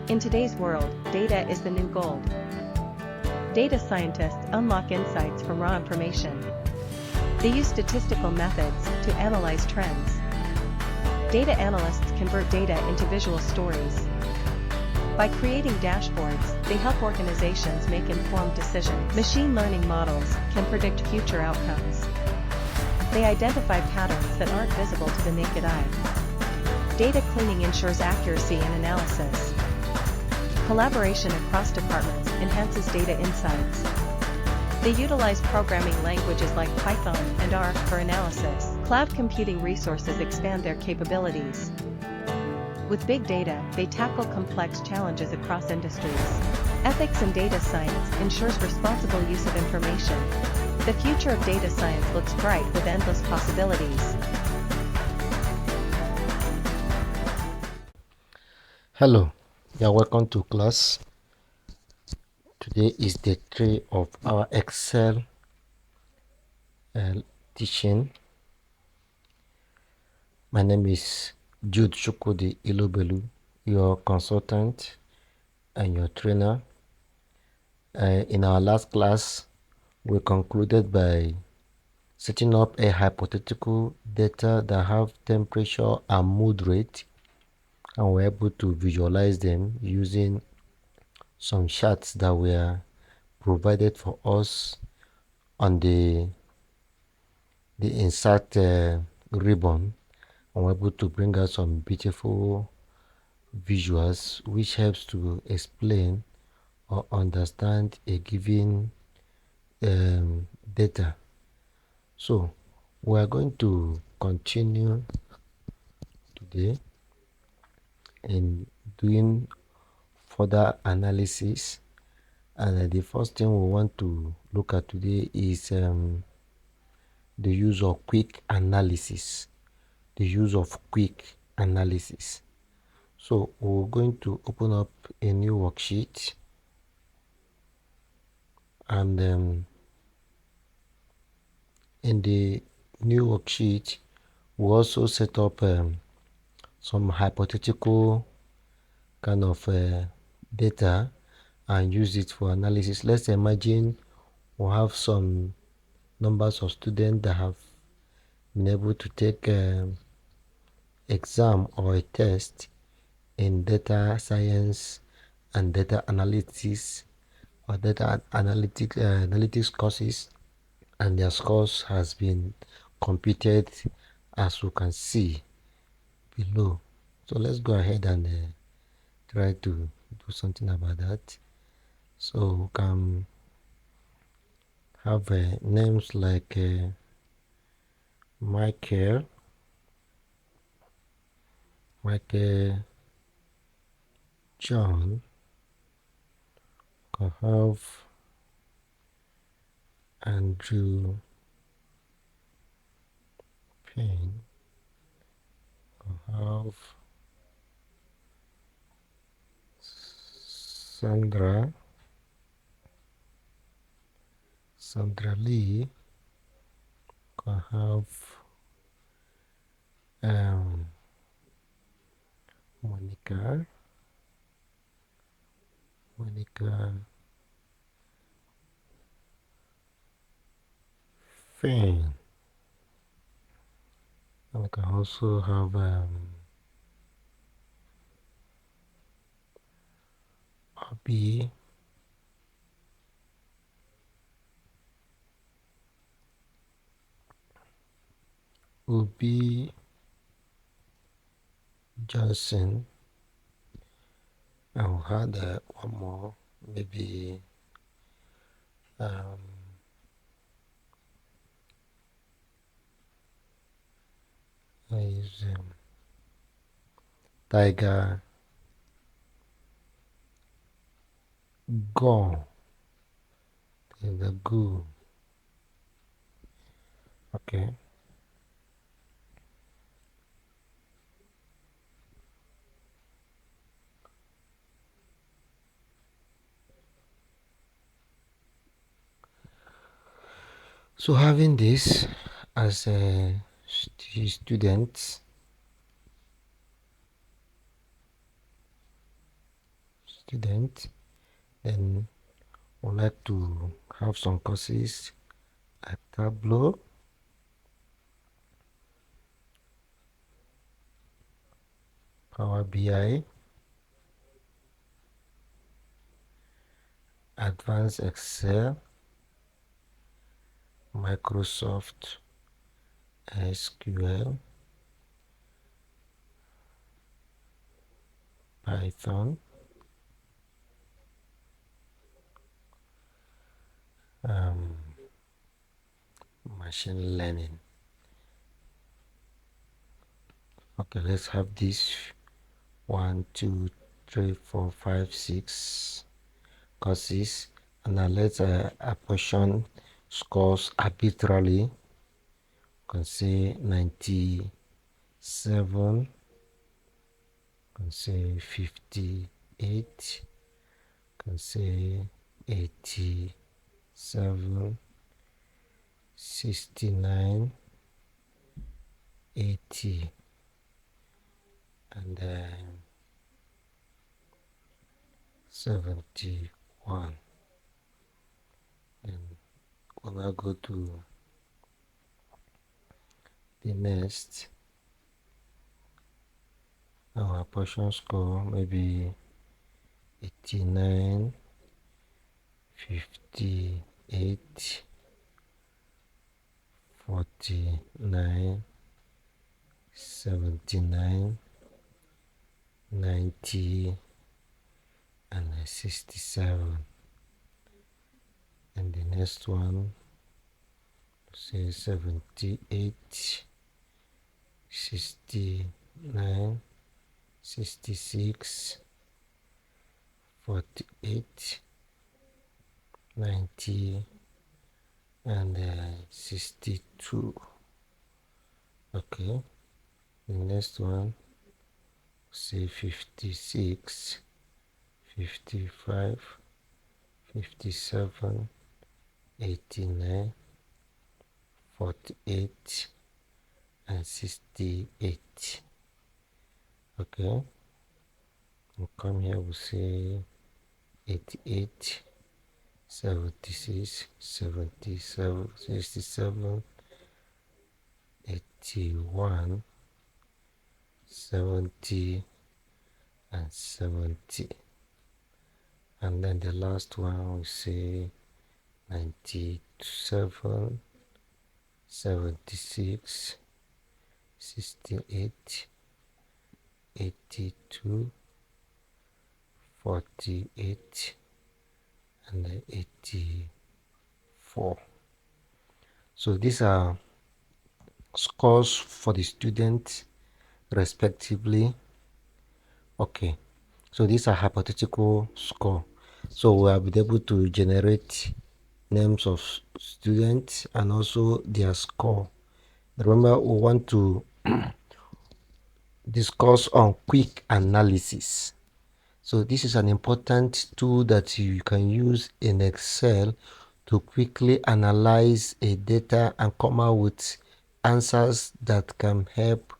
In today's world, data is the new gold. Data scientists unlock insights from raw information. They use statistical methods to analyze trends. Data analysts convert data into visual stories. By creating dashboards, they help organizations make informed decisions. Machine learning models can predict future outcomes. They identify patterns that aren't visible to the naked eye. Data cleaning ensures accuracy and analysis. Collaboration across departments enhances data insights. They utilize programming languages like Python and R for analysis. Cloud computing resources expand their capabilities. With big data, they tackle complex challenges across industries. Ethics in data science ensures responsible use of information. The future of data science looks bright with endless possibilities. Hello, you're welcome to class. Today is day 3 of our Excel teaching. My name is Jude Chukwudi Ilobelu, your consultant and your trainer. In our last class, we concluded by setting up a hypothetical data that have temperature and mood rate, and we're able to visualize them using some charts that were provided for us on the insert ribbon, and we're able to bring out some beautiful visuals which helps to explain or understand a given data. So we are going to continue today in doing further analysis, and the first thing we want to look at today is the use of quick analysis. So we're going to open up a new worksheet, and in the new worksheet we also set up some hypothetical kind of data and use it for analysis. Let's imagine we have some numbers of students that have been able to take exam or a test in data science and data analytics or analytics courses, and their scores has been computed as you can see below. So let's go ahead and try to do something about that. So we can have names like Michael, John. Can have Andrew, Payne. Can have Sandra Lee. Can have Monica Fane. And we can also have Obi Johnson, and we had one more, maybe I use tiger, gone, the goo. Okay. So having this as a student, then would like to have some courses at Tableau, Power BI, Advanced Excel, Microsoft SQL, Python, um, machine learning. Okay, let's have this 1, 2, 3, 4, 5, 6 courses, and now let's apportion scores arbitrarily. You can say 97, can say 58, can say 87, 69, 80, and then 71. Then when I go to the next, our portion score maybe 89, 58, 49, 79, 90, and 67. And the next one, say 78, 69, 66, 48, 90, and 62. Okay, the next one, say 56, 55, 57, 89, 48, and 68. Okay, we'll come here, we'll say 88, 76, 77, 67, 81, 70, and 70. And then the last one we say 97, 76, 68, 82, 48, and 84. So these are scores for the students respectively. Okay, so these are hypothetical score. So we have been able to generate names of students and also their score. Remember, we want to discuss on quick analysis. So this is an important tool that you can use in Excel to quickly analyze a data and come out with answers that can help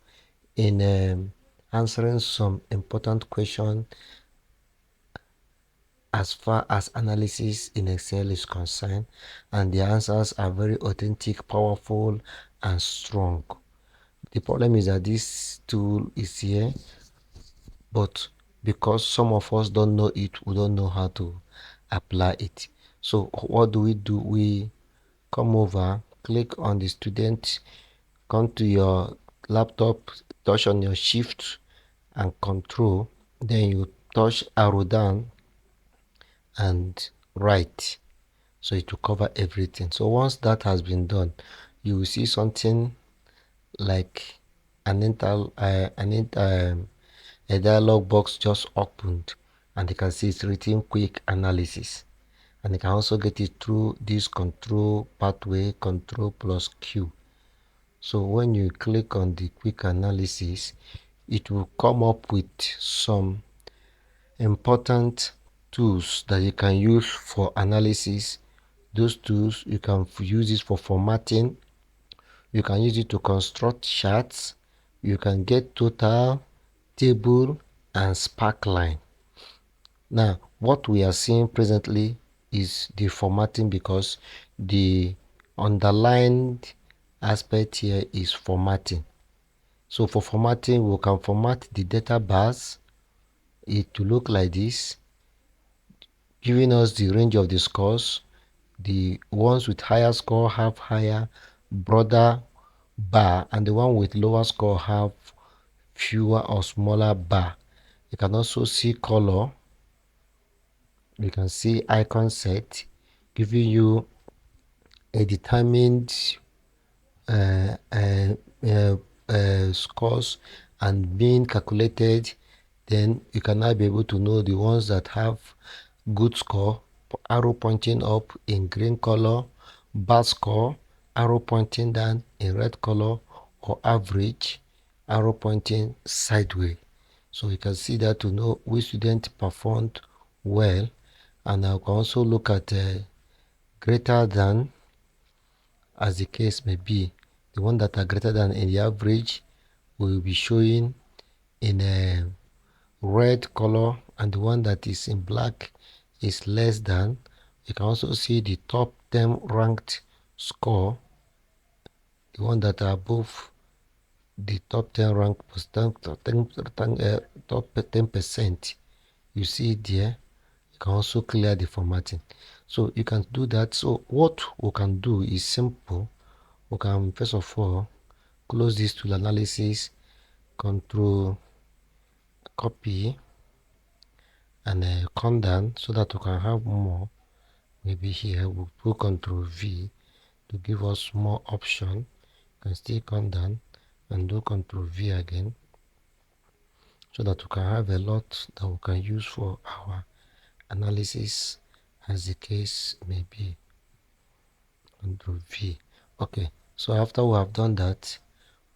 in answering some important questions as far as analysis in Excel is concerned, and the answers are very authentic, powerful, and strong. The problem is that this tool is here, but because some of us don't know it, we don't know how to apply it. So what do? We come over, click on the student, come to your laptop, touch on your shift and control, then you touch arrow down and right, so it will cover everything. So once that has been done, you will see something like a dialog box just opened, and you can see it's written quick analysis, and you can also get it through this control pathway, control plus Q. So when you click on the quick analysis, it will come up with some important tools that you can use for analysis. Those tools, you can use it for formatting, you can use it to construct charts, you can get total, table, and sparkline. Now, what we are seeing presently is the formatting, because the underlined aspect here is formatting. So for formatting, we can format the data bars it to look like this, giving us the range of the scores. The ones with higher score have higher, broader bar, and the one with lower score have fewer or smaller bar. You can also see color. You can see icon set, giving you a determined uh, uh, scores and being calculated. Then you can now be able to know the ones that have good score, arrow pointing up in green color, bad score, arrow pointing down in red color, or average, arrow pointing sideways. So you can see that to know which student performed well. And I can also look at greater than, as the case may be. The one that are greater than in the average will be showing in a red color, and the one that is in black is less than. You can also see the top 10 ranked score, the one that are above the top 10 rank top 10%. You see it there. You can also clear the formatting. So you can do that. So what we can do is simple. We can first of all close this tool analysis, control copy, and come down so that we can have more. Maybe here we'll put control V to give us more option. You can still come down and do control V again, so that we can have a lot that we can use for our analysis, as the case may be. Control V. Okay, so after we have done that,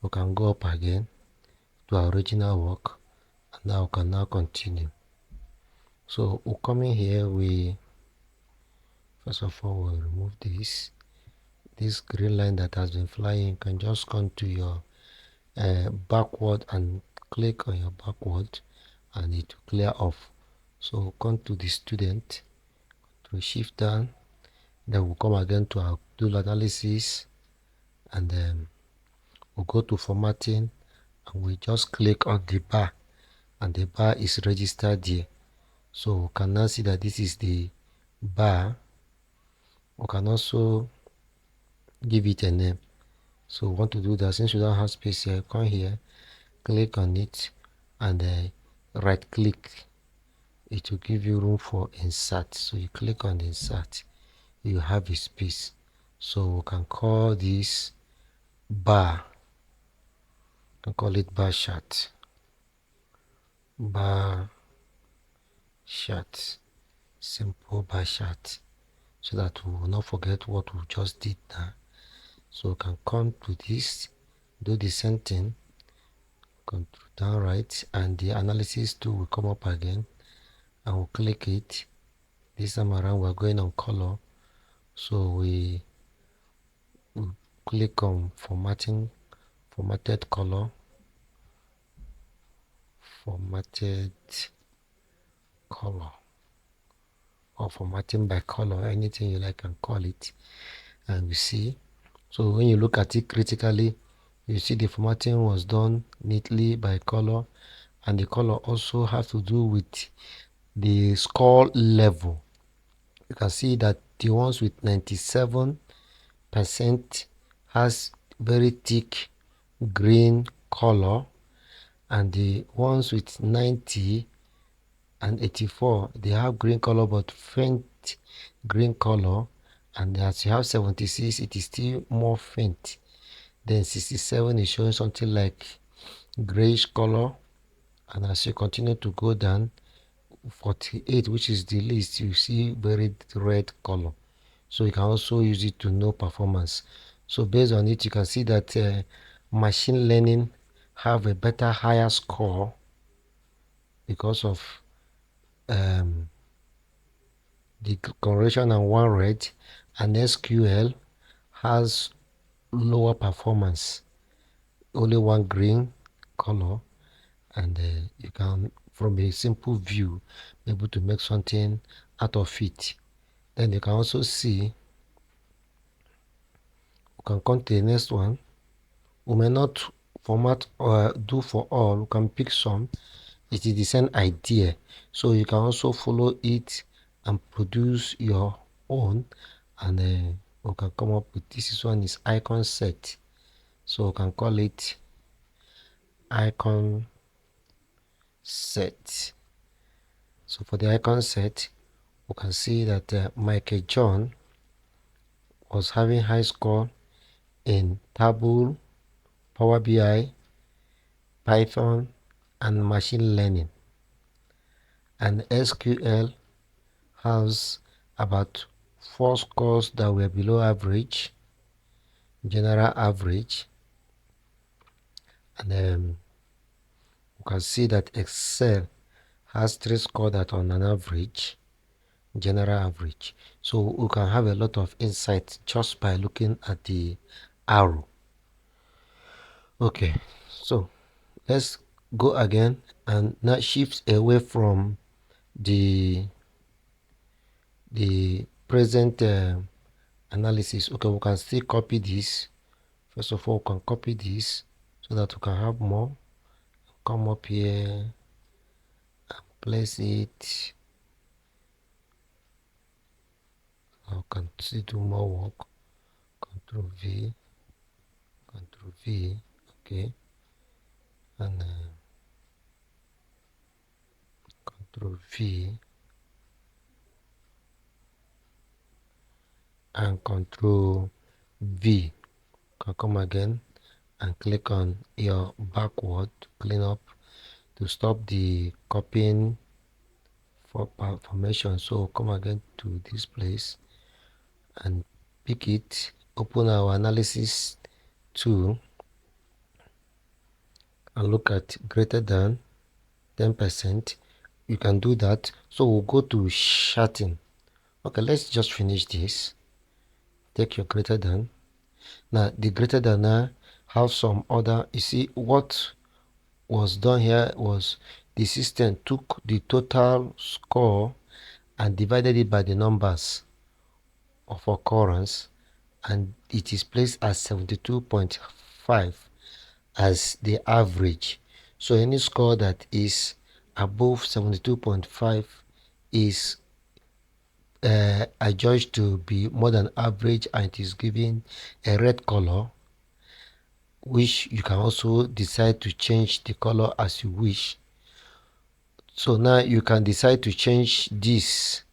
we can go up again to our original work, and now we can now continue. So we come in here, we first of all we'll remove this green line that has been flying. You can just come to your backward and click on your backward, and it will clear off. So come to the student, to shift down, then we'll come again to our tool analysis, and then we'll go to formatting, and we just click on the bar, and the bar is registered here. So we can now see that this is the bar. We can also give it a name. So we want to do that. Since we don't have space here, come here, click on it, and right click. It will give you room for insert. So you click on the insert, you have a space. So we can call this bar. We can call it bar chart. Bar chart. Simple bar chart. So that we will not forget what we just did now. So we can come to this, do the same thing, control down right, and the analysis tool will come up again, and we'll click it. This time around we're going on color, so we will click on formatting, formatted color, formatted color, or formatting by color, anything you like can call it. And you see, so when you look at it critically, you see the formatting was done neatly by color, and the color also has to do with the score level. You can see that the ones with 97% has very thick green color, and the ones with 90 and 84, they have green color but faint green color, and as you have 76, it is still more faint. Then 67 is showing something like grayish color, and as you continue to go down, 48, which is the least, you see very red color. So you can also use it to know performance. So based on it, you can see that machine learning have a better, higher score because of the correlation and one rate, and SQL has lower performance, only one green color, and you can, from a simple view, be able to make something out of it. Then you can also see, we can come to the next one. We may not format or do for all, we can pick some. It is the same idea, so you can also follow it and produce your own, and we can come up with this one is icon set, so we can call it icon set. So for the icon set, we can see that Michael John was having high score in Tableau, Power BI, Python, and machine learning, and SQL has about 4 scores that were below average, general average, and you can see that Excel has 3 scores that on an average, general average. So we can have a lot of insight just by looking at the arrow. Okay, so let's go again and now shift away from the present analysis. Okay, we can still copy this. First of all, we can copy this so that we can have more. Come up here and place it. I can still do more work. Control V, Control V. Okay, and Control V and Control V. Can come again and click on your backward to clean up, to stop the copying for formation. So come again to this place and pick it, open our analysis tool and look at greater than 10%. You can do that. So we'll go to shorten. Okay, let's just finish this. Take your greater than. Now the greater than now have some other, you see what was done here was the system took the total score and divided it by the numbers of occurrence, and it is placed as 72.5 as the average. So any score that is above 72.5 is adjudged to be more than average, and it is given a red color, which you can also decide to change the color as you wish. So now you can decide to change this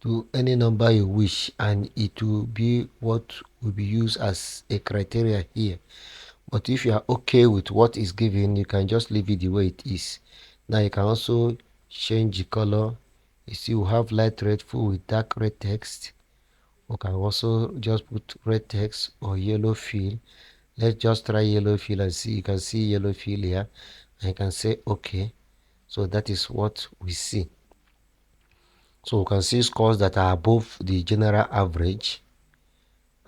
to any number you wish, and it will be what will be used as a criteria here. But if you are okay with what is given, you can just leave it the way it is. Now you can also change the color. You see we have light red full with dark red text. We can also just put red text or yellow fill. Let's just try yellow fill and see. You can see yellow fill here, and you can say okay. So that is what we see. So you can see scores that are above the general average,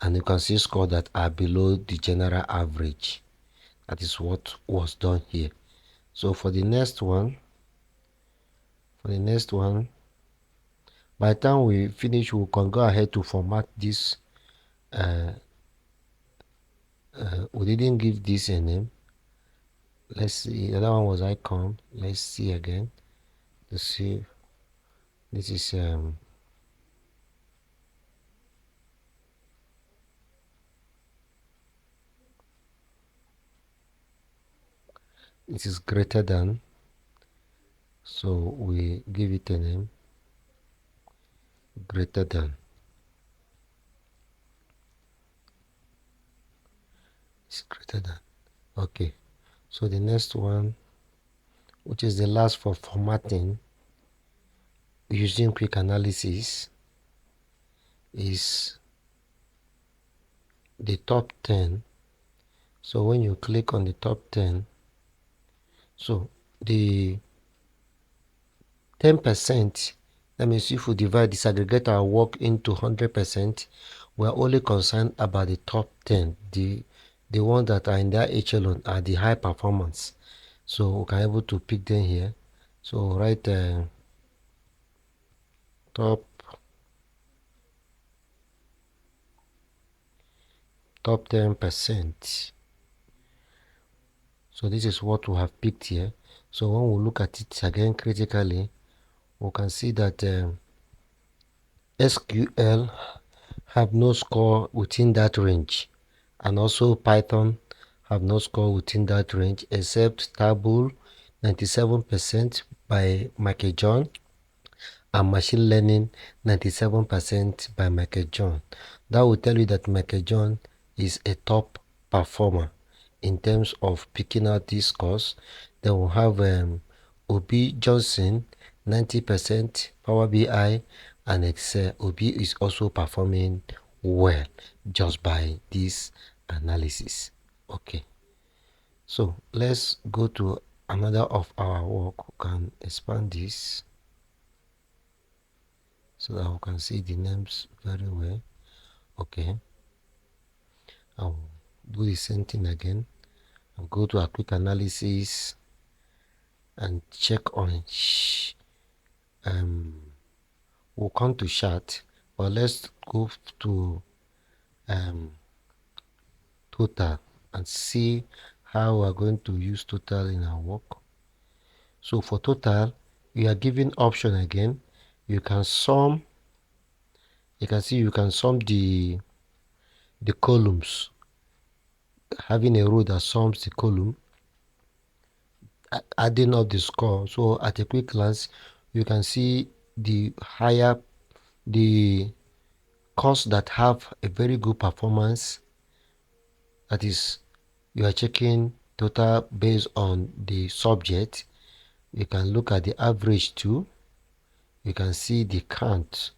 and you can see scores that are below the general average. That is what was done here. So for the next one, by the time we finish, we can go ahead to format this. We didn't give this a name. Let's see. The other one was icon. Let's see again. Let's see. This is it is greater than. So we give it a name. Greater than. It's greater than. Okay. So the next one, which is the last for formatting using quick analysis, is the top 10. So when you click on the top 10, so the 10%, that means if we divide, disaggregate our work into 100%, we're only concerned about the top 10. The ones that are in that echelon are the high performance. So we can able to pick them here. So write top 10%. So this is what we have picked here. So when we look at it again critically, we can see that SQL have no score within that range, and also Python have no score within that range, except Tableau 97% by Michael John, and machine learning 97% by Michael John. That will tell you that Michael John is a top performer in terms of picking out these scores. Then we'll have Obi Johnson 90% Power BI and Excel. Obi is also performing well just by this analysis. Okay, so let's go to another of our work. We can expand this so that we can see the names very well. Okay, I'll do the same thing again. I'll go to a quick analysis and check on we'll come to chart, but let's go to total and see how we're going to use total in our work. So for total, you are given option again. You can sum, you can see you can sum the columns, having a row that sums the column, adding up the score. So at a quick glance, you can see the higher the course that have a very good performance. That is, you are checking total based on the subject. You can look at the average too. You can see the count.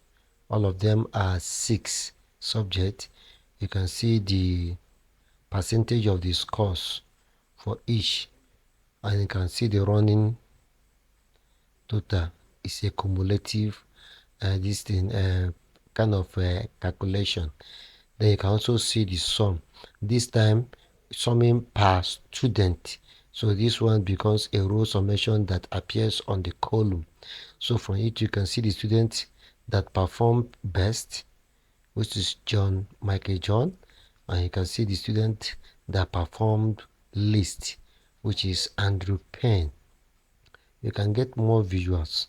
All of them are 6 subjects. You can see the percentage of the scores for each, and you can see the running total. Is a cumulative this thing kind of calculation. Then you can also see the sum. This time summing per student. So this one becomes a row summation that appears on the column. So from it you can see the student that performed best, which is Michael John, and you can see the student that performed least, which is Andrew Penn. You can get more visuals.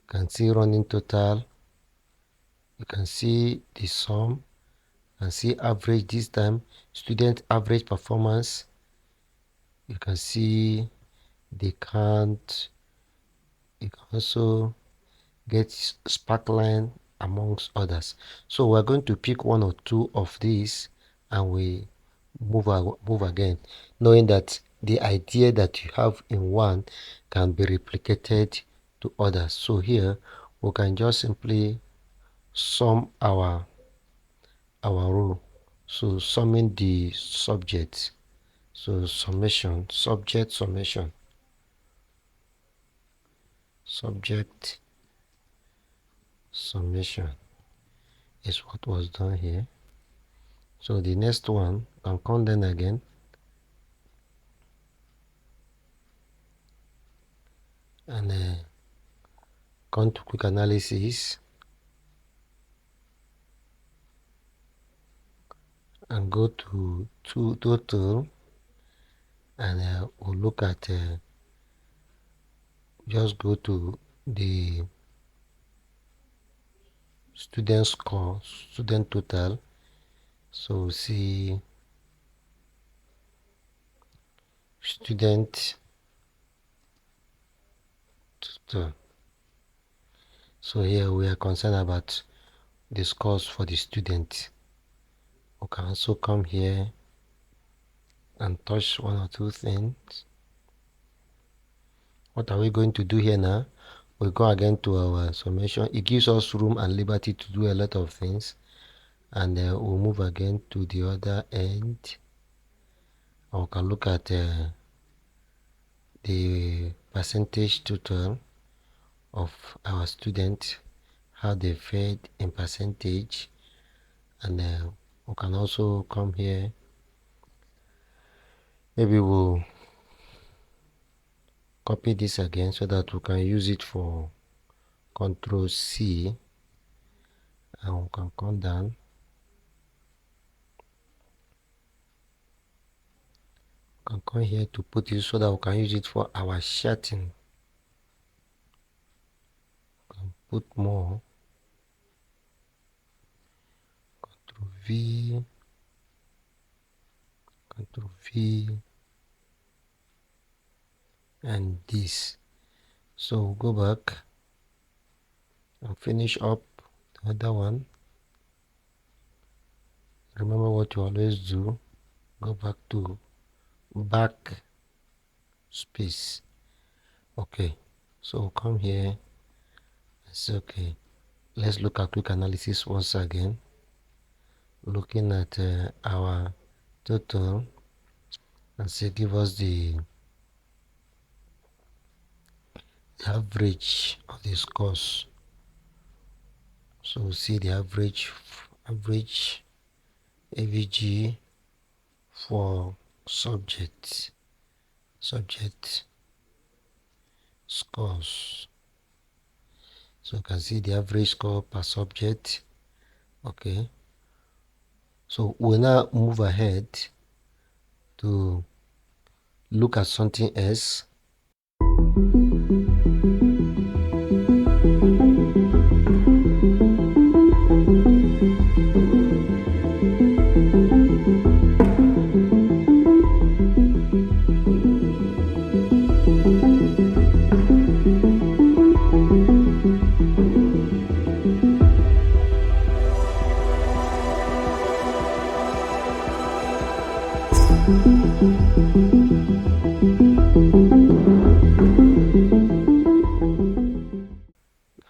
You can see running total. You can see the sum and see average. This time student average performance. You can see the count. You can also get sparkline amongst others. So we're going to pick one or two of these and we move again, knowing that the idea that you have in one can be replicated to others. So here we can just simply sum our row. So summing the subject. So summation, subject summation, subject summation is what was done here. So the next one, can come down again and come to quick analysis and go to total, and we'll look at just go to the student score, student total. So see student total. So here we are concerned about the scores for the student. We can also come here and touch one or two things. What are we going to do here now? We go again to our summation. It gives us room and liberty to do a lot of things, and we'll move again to the other end. We can look at the percentage total of our students, how they fared in percentage, and we can also come here. Maybe we'll copy this again so that we can use it for Control C, and we can come down. We can come here to put it so that we can use it for our shading. We can put more. Control V, Control V, and this. So we'll go back and finish up the other one. Remember what you always do. Go back to back space. Okay, so we'll come here and say, okay, let's look at quick analysis once again. Looking at our total, and say give us the average of the scores. So see the average AVG for subject scores. So you can see the average score per subject. Okay, so we'll now move ahead to look at something else.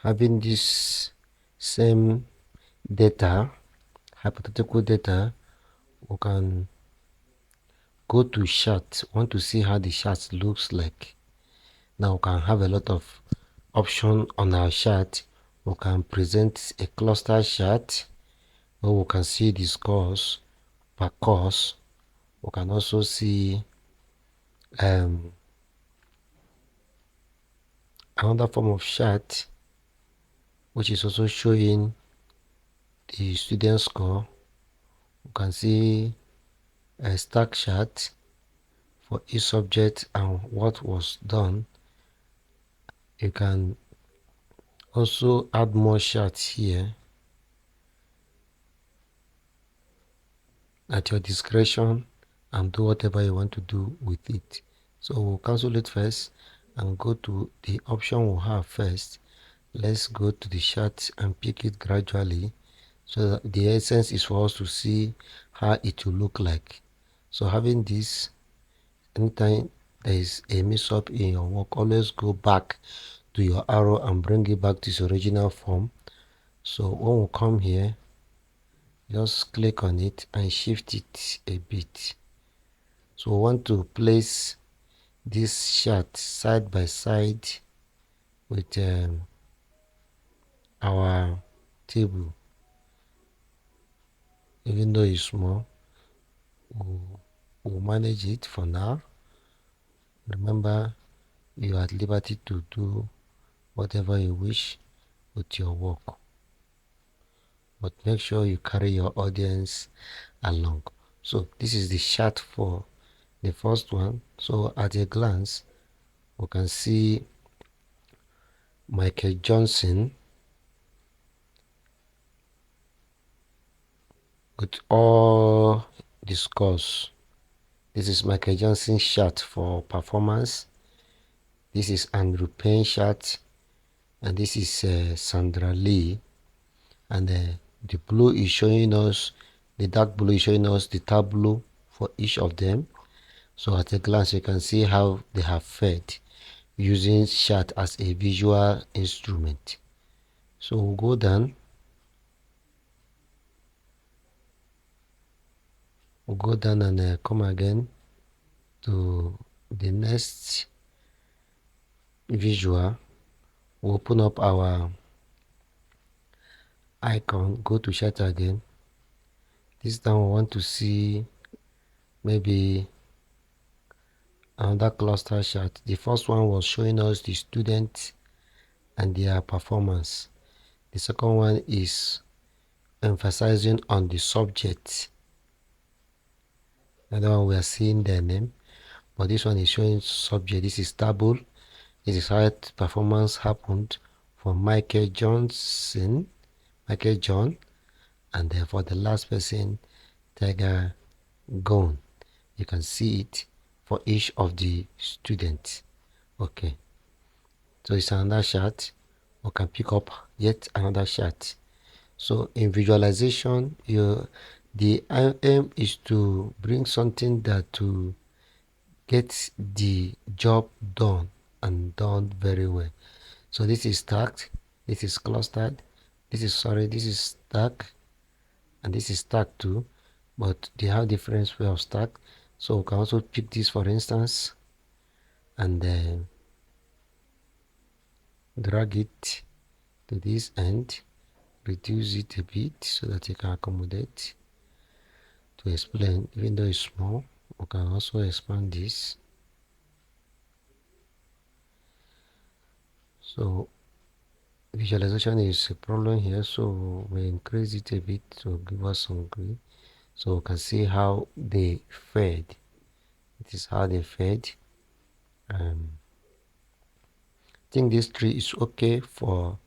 Having this same data, hypothetical data, we can go to chart. Want to see how the chart looks like. Now we can have a lot of options on our chart. We can present a cluster chart where we can see the scores per course. We can also see another form of chart which is also showing the student score. You can see a stack chart for each subject and what was done. You can also add more charts here at your discretion and do whatever you want to do with it. So we'll cancel it first and go to the option we have first. Let's go to the chart and pick it gradually, so that the essence is for us to see how it will look like. So having this, anytime there is a mix up in your work, always go back to your arrow and bring it back to its original form. So when we come here, just click on it and shift it a bit. So we want to place this chart side by side with our table. Even though it's small, we'll manage it for now. Remember, you are at liberty to do whatever you wish with your work, but make sure you carry your audience along. So this is the chart for the first one. So at a glance, we can see Michael Johnson with all the scores. This is Michael Johnson's chart for performance. This is Andrew Payne's chart, and this is Sandra Lee. And the blue is showing us, the dark blue is showing us the tableau for each of them. So at a glance, you can see how they have fared using chart as a visual instrument. So we'll go down. We'll go down and come again to the next visual. We'll open up our icon, go to chart again. This time we want to see maybe another cluster chart. The first one was showing us the students and their performance. The second one is emphasizing on the subject. Another one we are seeing their name, but this one is showing subject. This is table. This is how performance happened for Michael John, and then for the last person, Tiger Gone. You can see it for each of the students. Okay, so it's another chart. We can pick up yet another chart. So in visualization, the aim is to bring something that to get the job done and done very well. So this is stacked, this is clustered, this is stacked, and this is stacked too, but they have different way of stack. So we can also pick this for instance and then drag it to this end, reduce it a bit so that you can accommodate. To explain, even though it's small, we can also expand this. So visualization is a problem here, so we increase it a bit to give us some green, so we can see how they fed. It is how they fed. I think this tree is okay for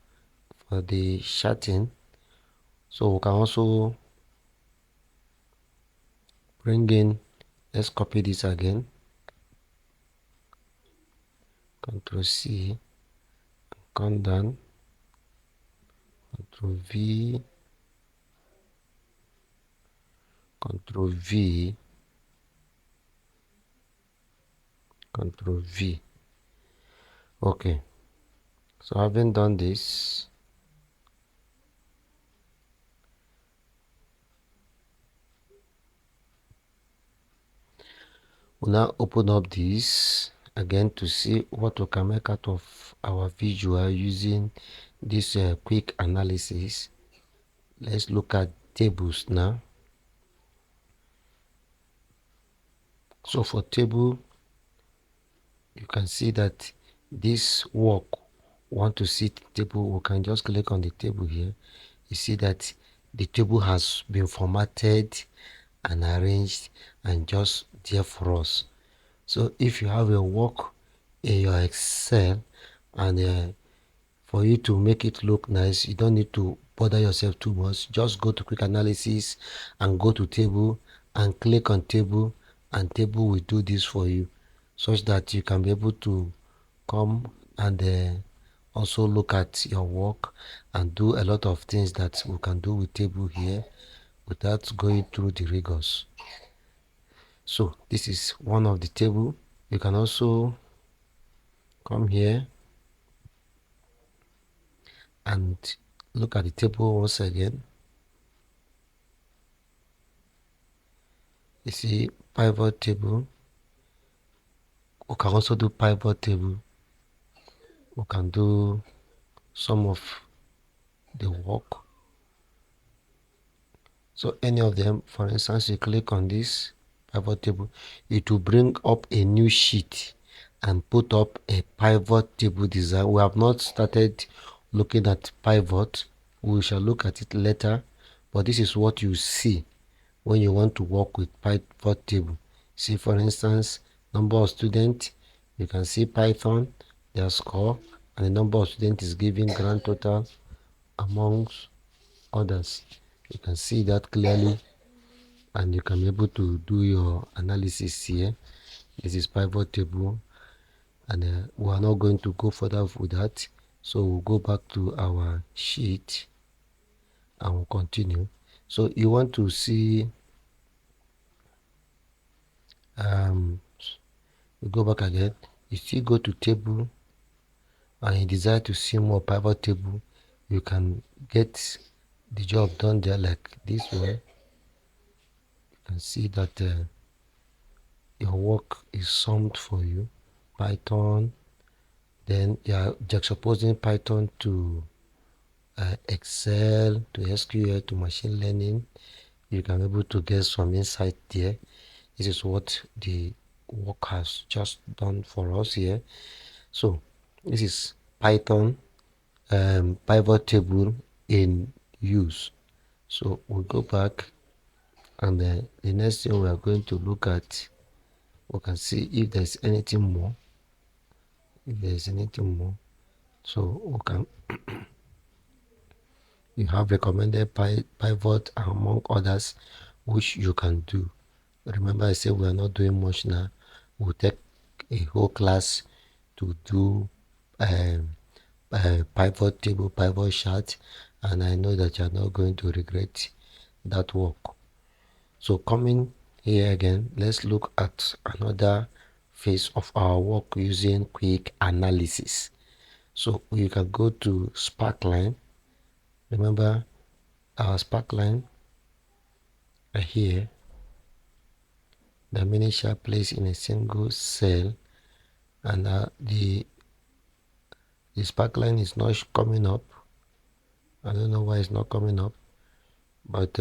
the shading, so we can also bring in, let's copy this again, Ctrl C, come down, Ctrl V, Ctrl V, Ctrl V. Okay, so having done this, we'll now open up this again to see what we can make out of our visual using this quick analysis. Let's look at tables now. So for table, you can see that this work, want to see table, we can just click on the table here. You see that the table has been formatted and arranged and just there for us. So if you have a work in your Excel and for you to make it look nice, you don't need to bother yourself too much. Just go to quick analysis and go to table and click on table, and table will do this for you, such that you can be able to come and also look at your work and do a lot of things that we can do with table here without going through the rigors. So this is one of the table. You can also come here and look at the table once again. You see pivot table. We can also do pivot table. We can do some of the work. So any of them, for instance, you click on this pivot table, it will bring up a new sheet and put up a pivot table design. We have not started looking at pivot. We shall look at it later, but this is what you see when you want to work with pivot table. See, for instance, number of students. You can see Python, their score, and the number of students is giving grand total amongst others. You can see that clearly, and you can be able to do your analysis here. This is pivot table, and we are not going to go further with that. So we'll go back to our sheet and we'll continue. So you want to see We go back again. You still go to table and you desire to see more pivot table, you can get the job done there like this way. You can see that your work is summed for you. Python, then you are juxtaposing Python to Excel, to SQL, to machine learning. You can be able to get some insight there. This is what the work has just done for us here. So this is Python pivot table in use. So we'll go back, and the next thing we are going to look at, we can see if there's anything more. If there's anything more, so we can you have recommended pivot among others which you can do. Remember, I said we are not doing much now. We'll take a whole class to do pivot table, pivot chart, and I know that you're not going to regret that work. So coming here again, let's look at another phase of our work using quick analysis. So you can go to Sparkline. Remember our Sparkline here, the miniature placed in a single cell, and the Sparkline is not coming up. I don't know why it's not coming up, but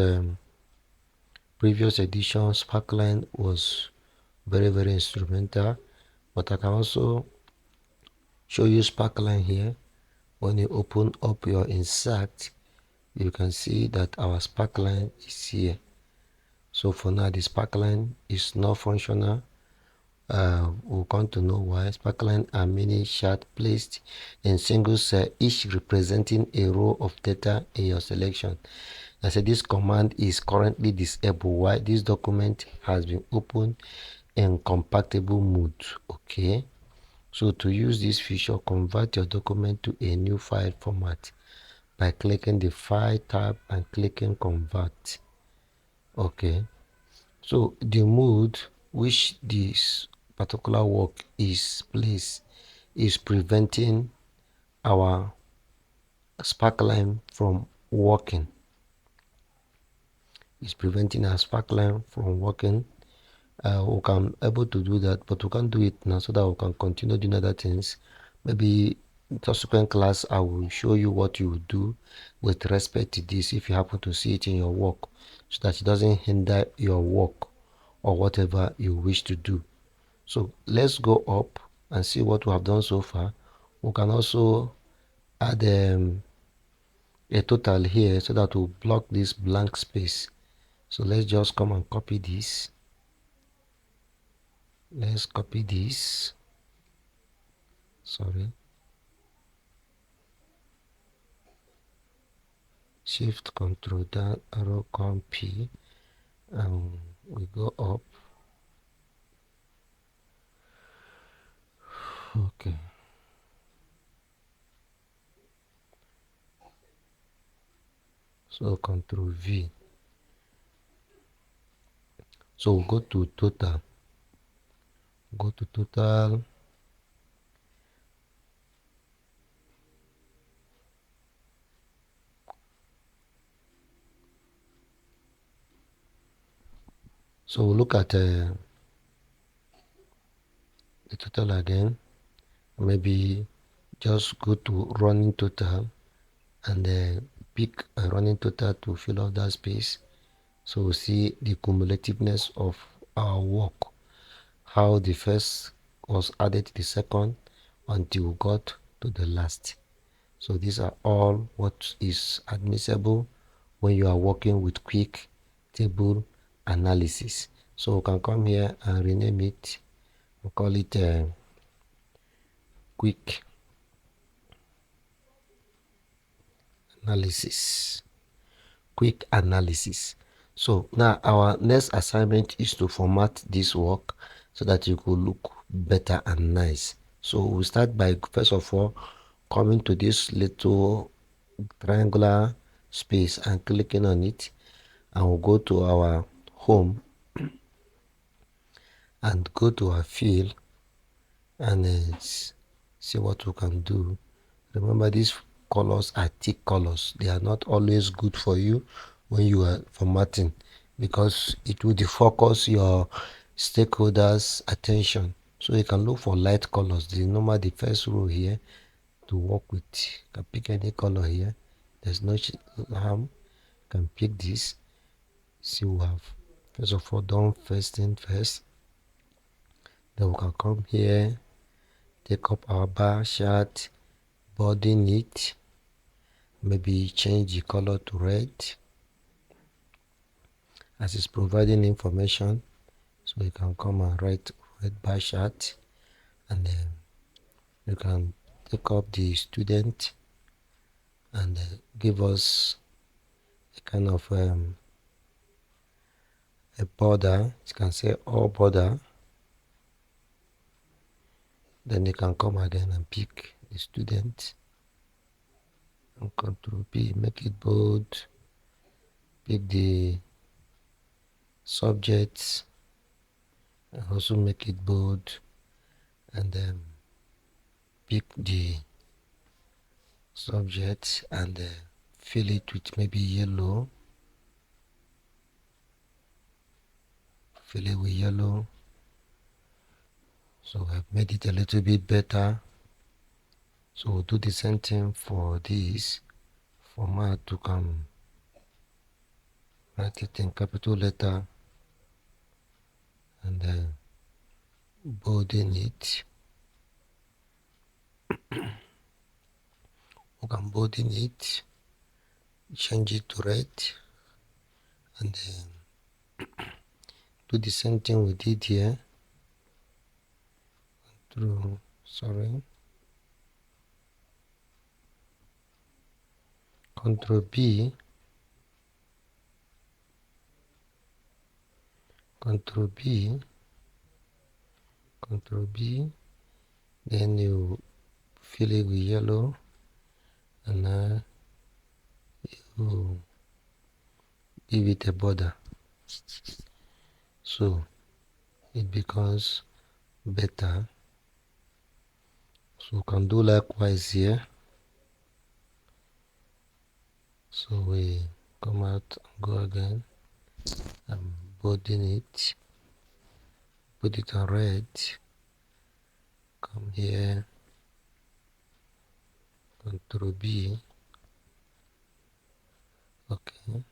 previous edition Sparkline was very instrumental. But I can also show you Sparkline here. When you open up your insert, you can see that our Sparkline is here. So for now, the Sparkline is not functional. We'll come to know why. Sparkline are mini chart placed in single cell, each representing a row of data in your selection. I said this command is currently disabled. Why? This document has been opened in compatible mode. Okay. So to use this feature, convert your document to a new file format by clicking the File tab and clicking Convert. Okay. So the mode which this particular work is placed is preventing our Sparkline from working. It's preventing our Sparkline from working. We can able to do that, but we can't do it now so that we can continue doing other things. Maybe in subsequent class I will show you what you will do with respect to this if you happen to see it in your work, so that it doesn't hinder your work or whatever you wish to do. So let's go up and see what we have done so far. We can also add a total here so that we'll block this blank space. So let's just come and copy this. Let's copy this. Sorry. Shift Control down, arrow com P, and we go up. Okay. So Control V. So we'll go to total. Go to total. So we'll look at the total again. Maybe just go to running total and pick a running total to fill up that space. So we'll see the cumulativeness of our work, how the first was added to the second until we got to the last. So these are all what is admissible when you are working with quick table analysis. So we can come here and rename it. We'll call it quick analysis. Quick analysis. So now our next assignment is to format this work so that it could look better and nice. So we'll start by first of all coming to this little triangular space and clicking on it, and we'll go to our home and go to our field and see what we can do. Remember, these colors are thick colors. They are not always good for you when you are formatting, because it will defocus your stakeholders' attention. So you can look for light colors. The first row here to work with. You can pick any color here. There's no harm. You can pick this. See, we have first of all done first thing first. Then we can come here, take up our bar chart, bolding it, maybe change the color to red as it's providing information. So you can come and write red bar chart, and then you can take up the student and give us a kind of a border. You can say all border. Then you can come again and pick the student and Control P, make it bold. Pick the subjects and also make it bold, and then pick the subject and fill it with maybe yellow. Fill it with yellow. So I've made it a little bit better. So we'll do the same thing for this format. You can write it in capital letter and then bolden it. You can bolden it, change it to red, and then do the same thing we did here. Control B, Control B, Control B, then you fill it with yellow, and you give it a border, so it becomes better. So we can do likewise here. So we come out and go again and bolden it, put it on red, come here, Control B, okay,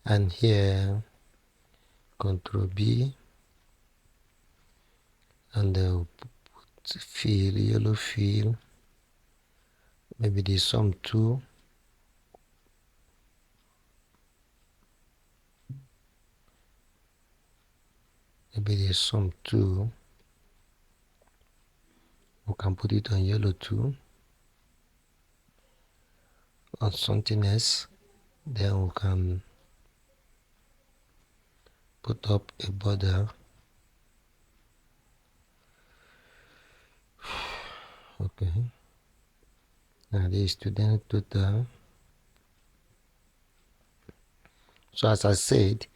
and here Control B, and put fill, yellow fill, maybe the sum 2, maybe the sum 2, we can put it on yellow too, on something else. Then we can put up a border, okay. Now the student total. So as I said,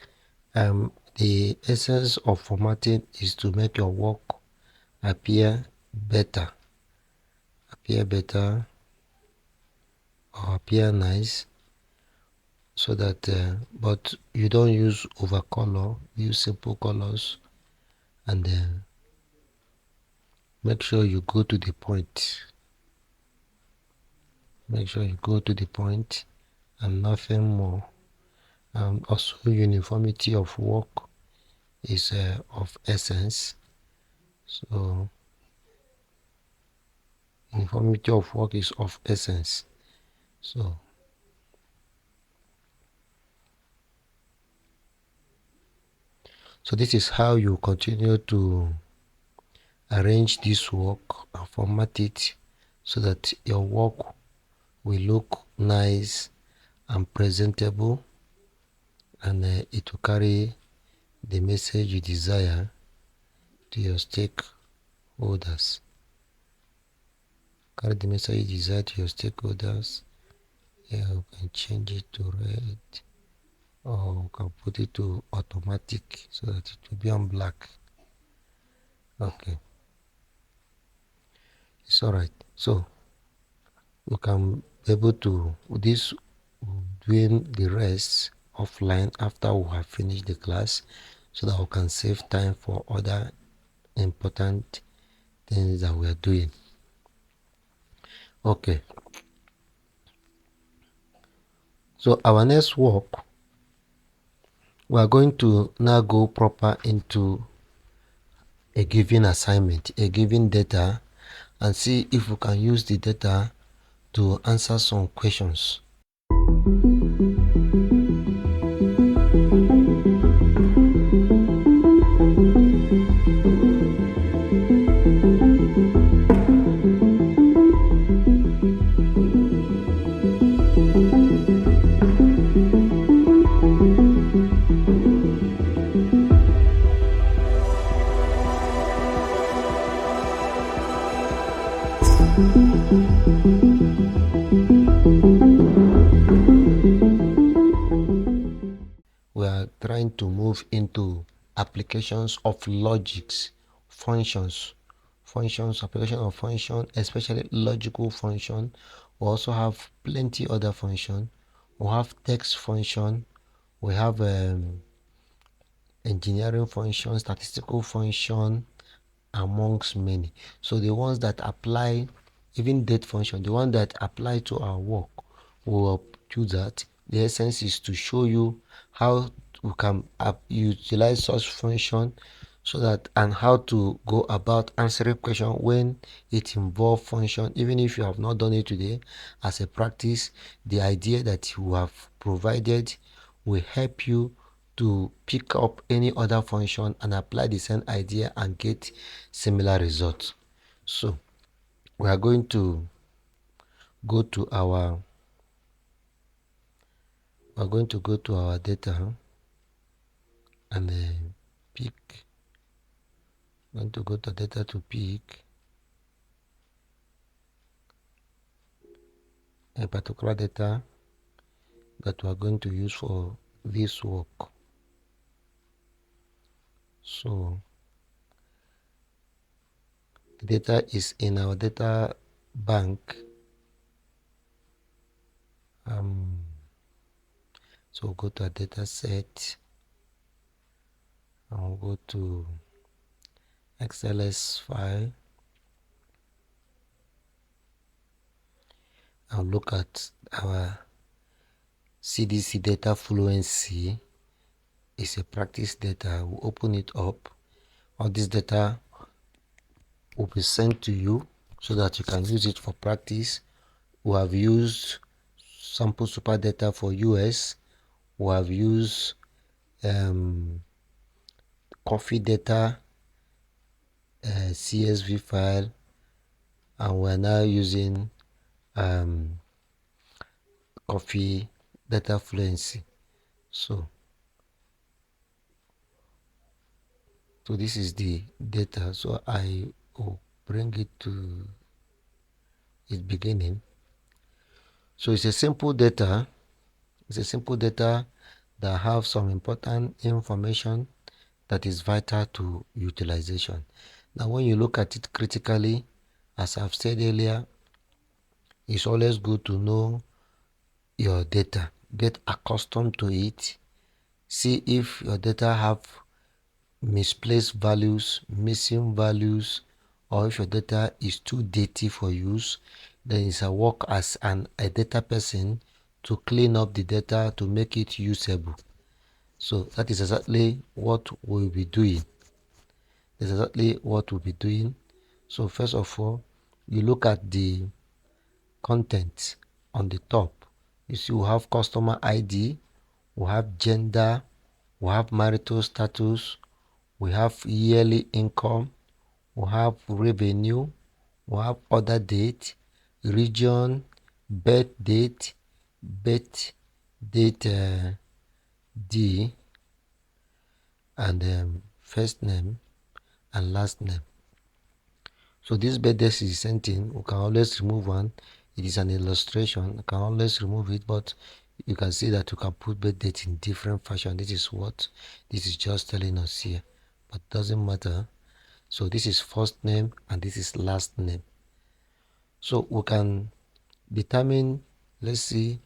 the essence of formatting is to make your work appear better, or appear nice, so that but you don't use over color, use simple colors, and make sure you go to the point. Make sure you go to the point and nothing more. Also, uniformity of work is of essence. So uniformity of work is of essence. So this is how you continue to arrange this work and format it so that your work will look nice and presentable, and it will carry the message you desire to your stakeholders. Carry the message you desire to your stakeholders. Yeah, you can change it to red, or you can put it to automatic so that it will be on black. Okay, it's all right. So we can be able to this doing the rest offline after we have finished the class, so that we can save time for other important things that we are doing. Okay, so our next work, we are going to now go proper into a given assignment, a given data, and see if we can use the data to answer some questions. We are trying to move into applications of logics, functions, application of function, especially logical function. We also have plenty other function. We have text function. We have engineering function, statistical function, amongst many. So the ones that apply, even date function, the one that apply to our work, we will do that. The essence is to show you how we can utilize such function, so that, and how to go about answering question when it involve function, even if you have not done it today. As a practice, the idea that you have provided will help you to pick up any other function and apply the same idea and get similar results. So we are going to go to our data and pick going to go to data to pick a particular data that we are going to use for this work. So the data is in our data bank. So we'll go to a data set and we'll go to XLS file and look at our CDC Data Fluency. Is a practice data. We'll open it up. All this data will be sent to you so that you can use it for practice. We have used sample super data for US. We have used coffee data, CSV file, and we're now using coffee data fluency. So this is the data. So I will bring it to its beginning. So it's a simple data. It's a simple data that have some important information that is vital to utilization. Now, when you look at it critically, as I've said earlier, it's always good to know your data. Get accustomed to it. See if your data have misplaced values, missing values, or if your data is too dated for use. Then it's a work as a data person to clean up the data to make it usable. So that is exactly what we'll be doing. That's exactly what we'll be doing. So first of all, you look at the content on the top. You see we have customer ID, we have gender, we have marital status, we have yearly income, we have revenue, we have other date, region, birth date, D, and first name and last name. So this birthday is sent in. We can always remove one. It is an illustration. You can always remove it, but you can see that you can put birth date in different fashion. This is what this is just telling us here, but doesn't matter. So this is first name and this is last name. So we can determine, let's see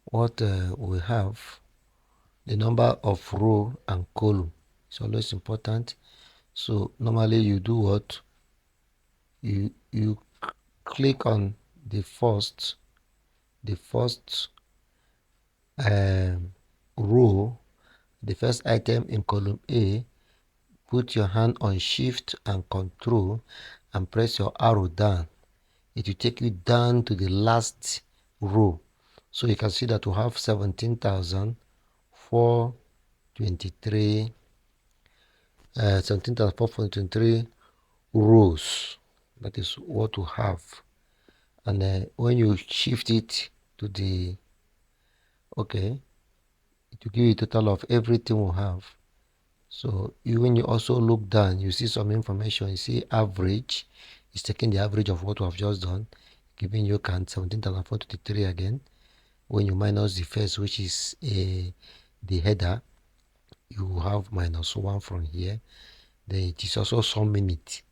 what we have. The number of row and column is always important. So normally you do what? You click on the first row, the first item in column A. Put your hand on shift and control and press your arrow down. It will take you down to the last row. So you can see that we have 17,423 rows. That is what we have. And when you shift it to the okay, it will give you a total of everything we have. So when you also look down, you see some information. You see average. It's taking the average of what we have just done, giving you count 17,423 again. When you minus the first, which is the header, you have -1 from here. Then it is also some minute,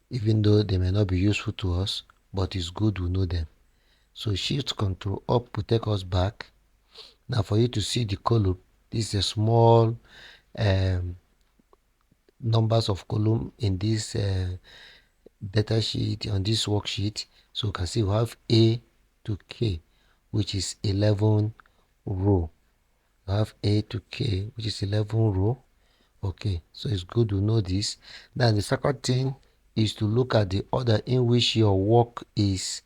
even though they may not be useful to us, but it's good we know them. So shift control up will take us back. Now for you to see the column, this is a small numbers of column in this data sheet, on this worksheet. So you can see we have A to K, which is 11 row. We have A to K, which is 11 row. Okay, so it's good to know this. Then the second thing is to look at the order in which your work is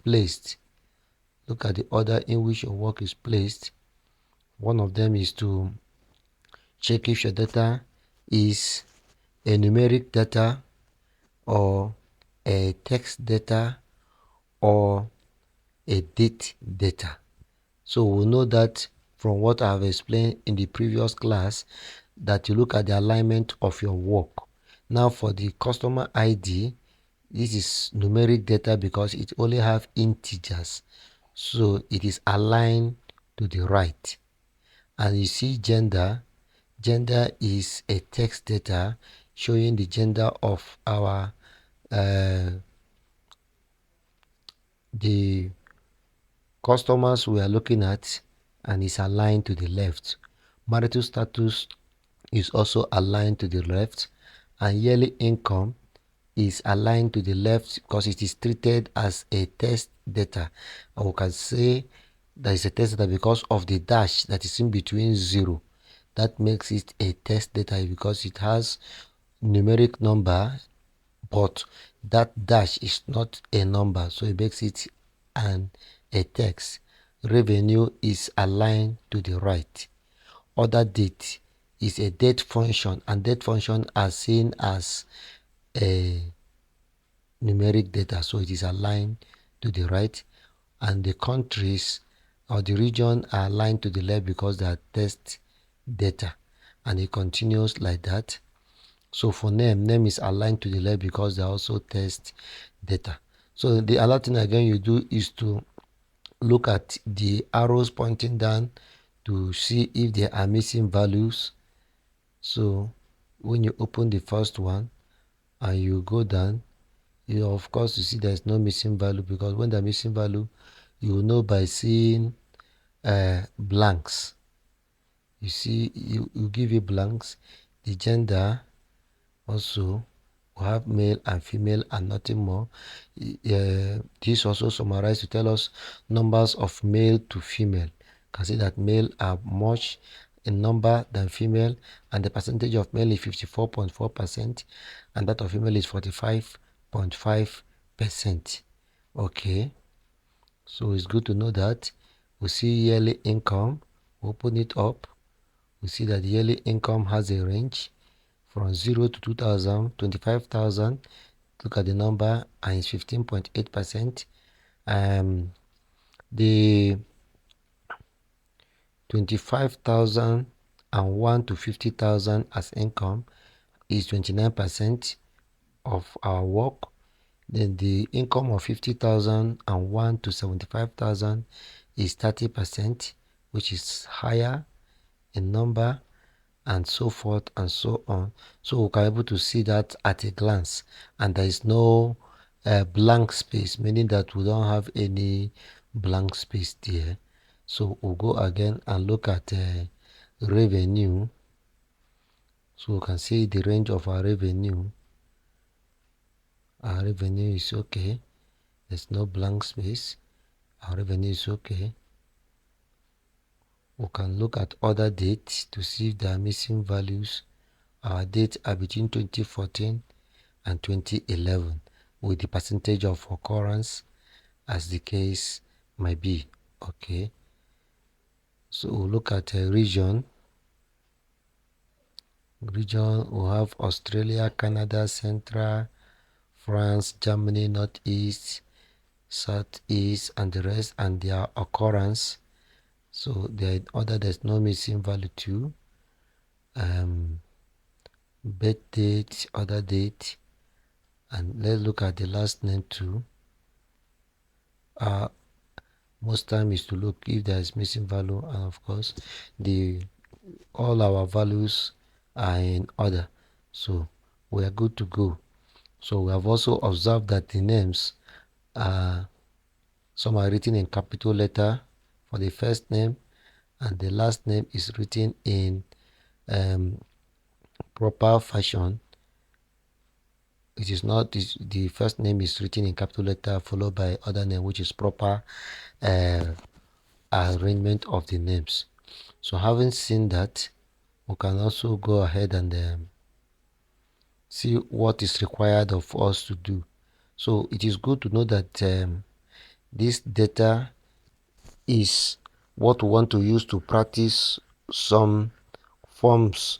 placed. Look at the order in which your work is placed. One of them is to check if your data is a numeric data or a text data or a date data. So we'll know that from what I have explained in the previous class, that you look at the alignment of your work. Now for the customer ID, this is numeric data because it only have integers, so it is aligned to the right. And you see gender is a text data showing the gender of our the customers we are looking at, and is aligned to the left. Marital status is also aligned to the left, and yearly income is aligned to the left because it is treated as a test data. And we can say that is a test data because of the dash that is in between 0. That makes it a test data because it has numeric number, but that dash is not a number, so it makes it a text. Revenue is aligned to the right. Order date is a date function, and date function are seen as a numeric data, so it is aligned to the right. And the countries or the region are aligned to the left because they are test data, and it continues like that. So for name is aligned to the left because they are also test data. So the other thing again you do is to look at the arrows pointing down to see if there are missing values. So when you open the first one and you go down, you of course you see there's no missing value, because when the missing value, you will know by seeing blanks. You see, you give you blanks. The gender also, we have male and female and nothing more. This also summarized to tell us numbers of male to female. You can see that male are much in number than female, and the percentage of male is 54.4% and that of female is 45.5%. Okay, so it's good to know that. We see yearly income. Open it up. We see that yearly income has a range from 0 to 2,000, 25,000. Look at the number, and it's 15.8%. The 25,001 to 50,000 as income is 29% of our work. Then the income of 50,001 to 75,000 is 30%, which is higher in number. and so forth and so on. So we can be able to see that at a glance, and there is no blank space, meaning that we don't have any blank space there. So we'll go again and look at revenue. So we can see the range of our revenue. Our revenue is okay. There's no blank space. Our revenue is okay. We can look at other dates to see if there are missing values. Our dates are between 2014 and 2011 with the percentage of occurrence as the case might be. Okay, so we'll look at a region. We'll have Australia, Canada, Central, France, Germany, Northeast, Southeast, and the rest, and their occurrence. So there's no missing value too. Birth date, other date, and let's look at the last name too. Most time is to look if there is missing value, and of course all our values are in order, so we are good to go. So we have also observed that the names are some are written in capital letter for the first name, and the last name is written in proper fashion. It is not the first name is written in capital letter followed by other name, which is proper arrangement of the names. So having seen that, we can also go ahead and see what is required of us to do. So it is good to know that this data is what we want to use to practice some forms,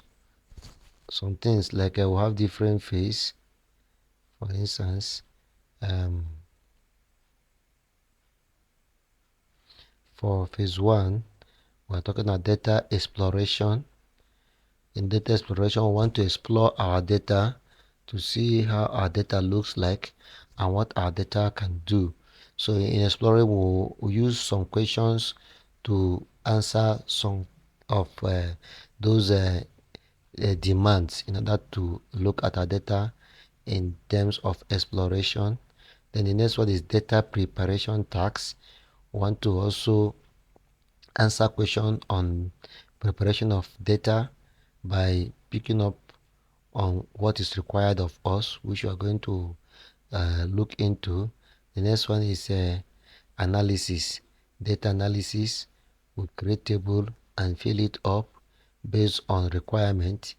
some things like we have different phase. For instance, for phase 1, we're talking about data exploration. In data exploration, we want to explore our data to see how our data looks like and what our data can do. So in exploring, we'll use some questions to answer some of those demands in order to look at our data in terms of exploration. Then the next one is data preparation tasks. We want to also answer question on preparation of data by picking up on what is required of us, which we are going to look into. The next one is analysis, data analysis. We create table and fill it up based on requirement.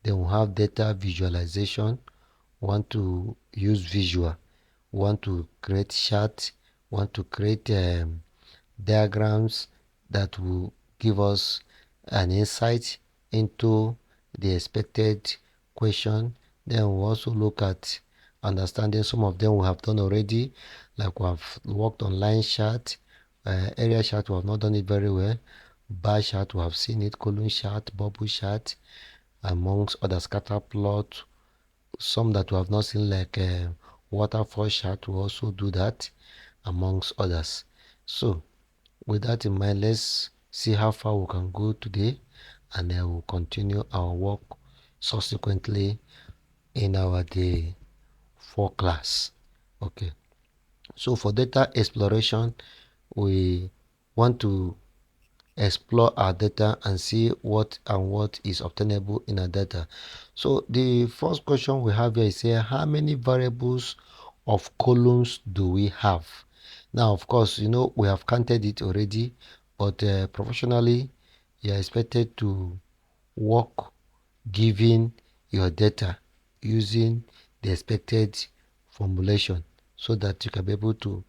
Then we have data visualization. We want to use visual. We want to create chart. We want to create diagrams that will give us an insight into the expected question. Then we'll also look at understanding some of them we have done already, like we have worked on line chart, area chart we have not done it very well, bar chart we have seen it, column chart, bubble chart, amongst other scatter plot, some that we have not seen like waterfall chart, we also do that amongst others. So with that in mind, let's see how far we can go today, and then we'll continue our work subsequently in our day 4 class. Okay, so for data exploration, we want to explore our data and see what is obtainable in our data. So the first question we have here is how many variables of columns do we have? Now, of course, we have counted it already, but professionally, you are expected to work given your data using the expected formulation so that you can be able to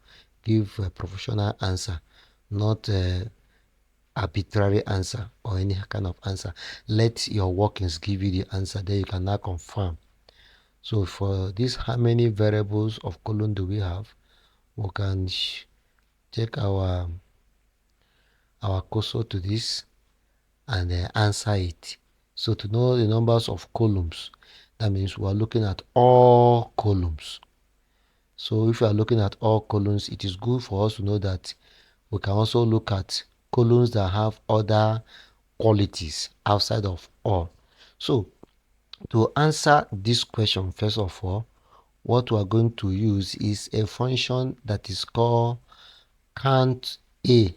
give a professional answer, not arbitrary answer or any kind of answer. Let your workings give you the answer, then you can now confirm. So for this, how many variables of column do we have? We can take our cursor to this and answer it. So to know the numbers of columns, that means we are looking at all columns. So if you are looking at all columns, it is good for us to know that we can also look at columns that have other qualities outside of all. So to answer this question, first of all, what we are going to use is a function that is called count A.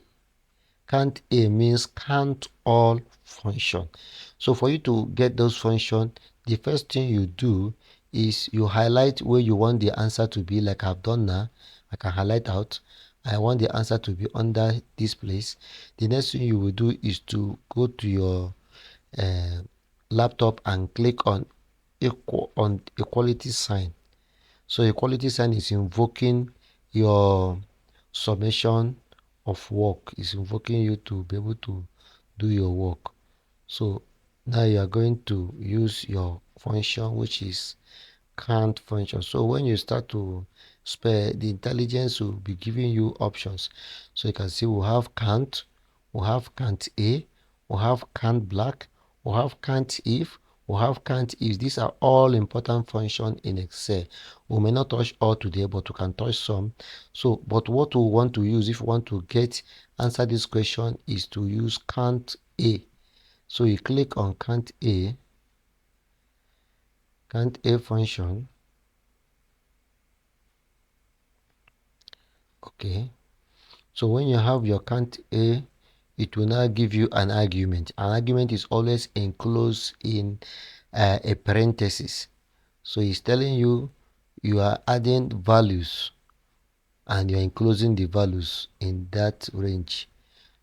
Count A means count all function. So for you to get those functions, the first thing you do is you highlight where you want the answer to be, like I've done now. I can highlight out. I want the answer to be under this place. The next thing you will do is to go to your uh, laptop and click on equality sign. So equality sign is invoking your summation of work. It's invoking you to be able to do your work. So now you are going to use your function, which is count function. So when you start to spell, the intelligence will be giving you options. So you can see we have count, we have count A, we have count black, we have count if, we have count if. These are all important functions in Excel. We may not touch all today, but we can touch some. So, but what we want to use if we want to answer this question is to use count A. So you click on count A function. Okay. So when you have your count A, it will now give you an argument. An argument is always enclosed in a parenthesis. So it's telling you you are adding values and you're enclosing the values in that range.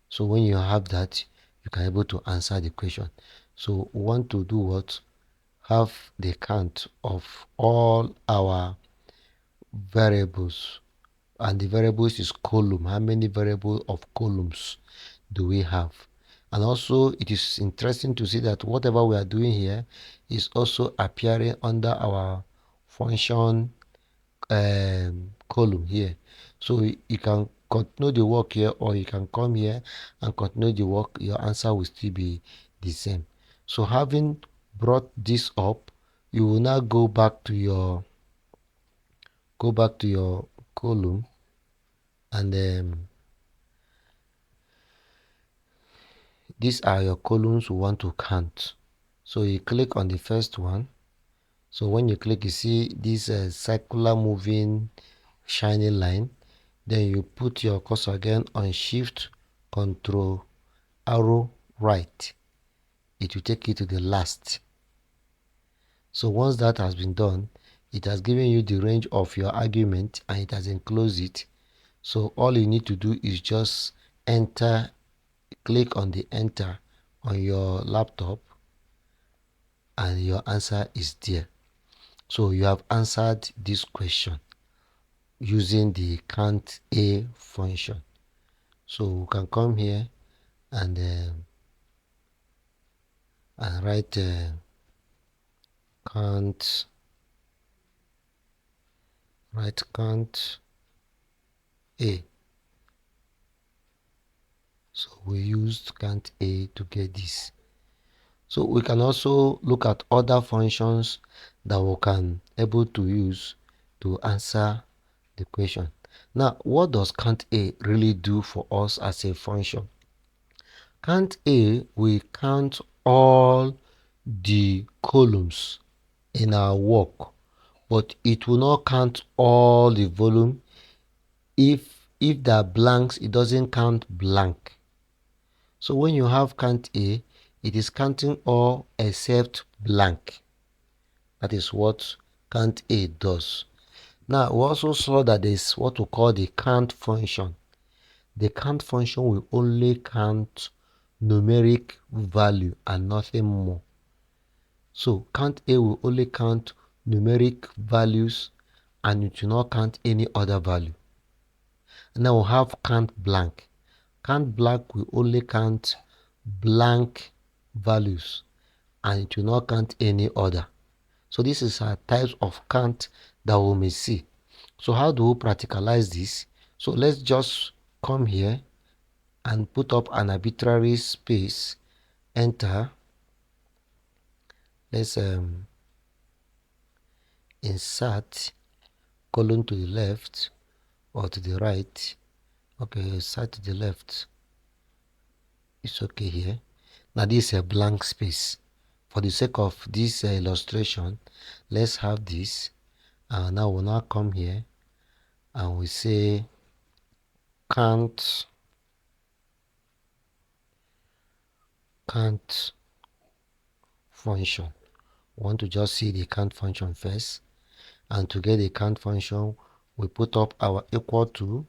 So when you have that, you can be able to answer the question. So we want to do what? Have the count of all our variables, and the variables is column. How many variables of columns do we have? And also it is interesting to see that whatever we are doing here is also appearing under our function column here. So you can continue the work here, or you can come here and continue the work. Your answer will still be the same. So having brought this up, you will now go back to your column, and these are your columns we want to count. So you click on the first one. So when you click, you see this circular moving shiny line. Then you put your cursor again on shift control arrow right. It will take you to the last. So once that has been done, it has given you the range of your argument and it has enclosed it. So all you need to do is just enter, click on the enter on your laptop, and your answer is there. So you have answered this question using the count A function. So we can come here and write count A. So we used count A to get this. So we can also look at other functions that we can able to use to answer the question. Now, what does count A really do for us as a function? Count A will count all the columns in our work, but it will not count all the volume. If there are blanks, it doesn't count blank. So when you have count A, it is counting all except blank. That is what count A does. Now we also saw that there is what we call the count function. The count function will only count numeric value and nothing more. So count A will only count numeric values and it will not count any other value. Now we have count blank. Count blank will only count blank values and it will not count any other. So this is a types of count that we may see. So how do we practicalize this? So let's just come here and put up an arbitrary space, enter. Let's insert colon to the left or to the right. Okay, insert to the left. It's okay here. Now this is a blank space for the sake of this illustration, let's have this. Now we'll now come here and we say count function. We want to just see the count function first, and to get the count function we put up our equal to,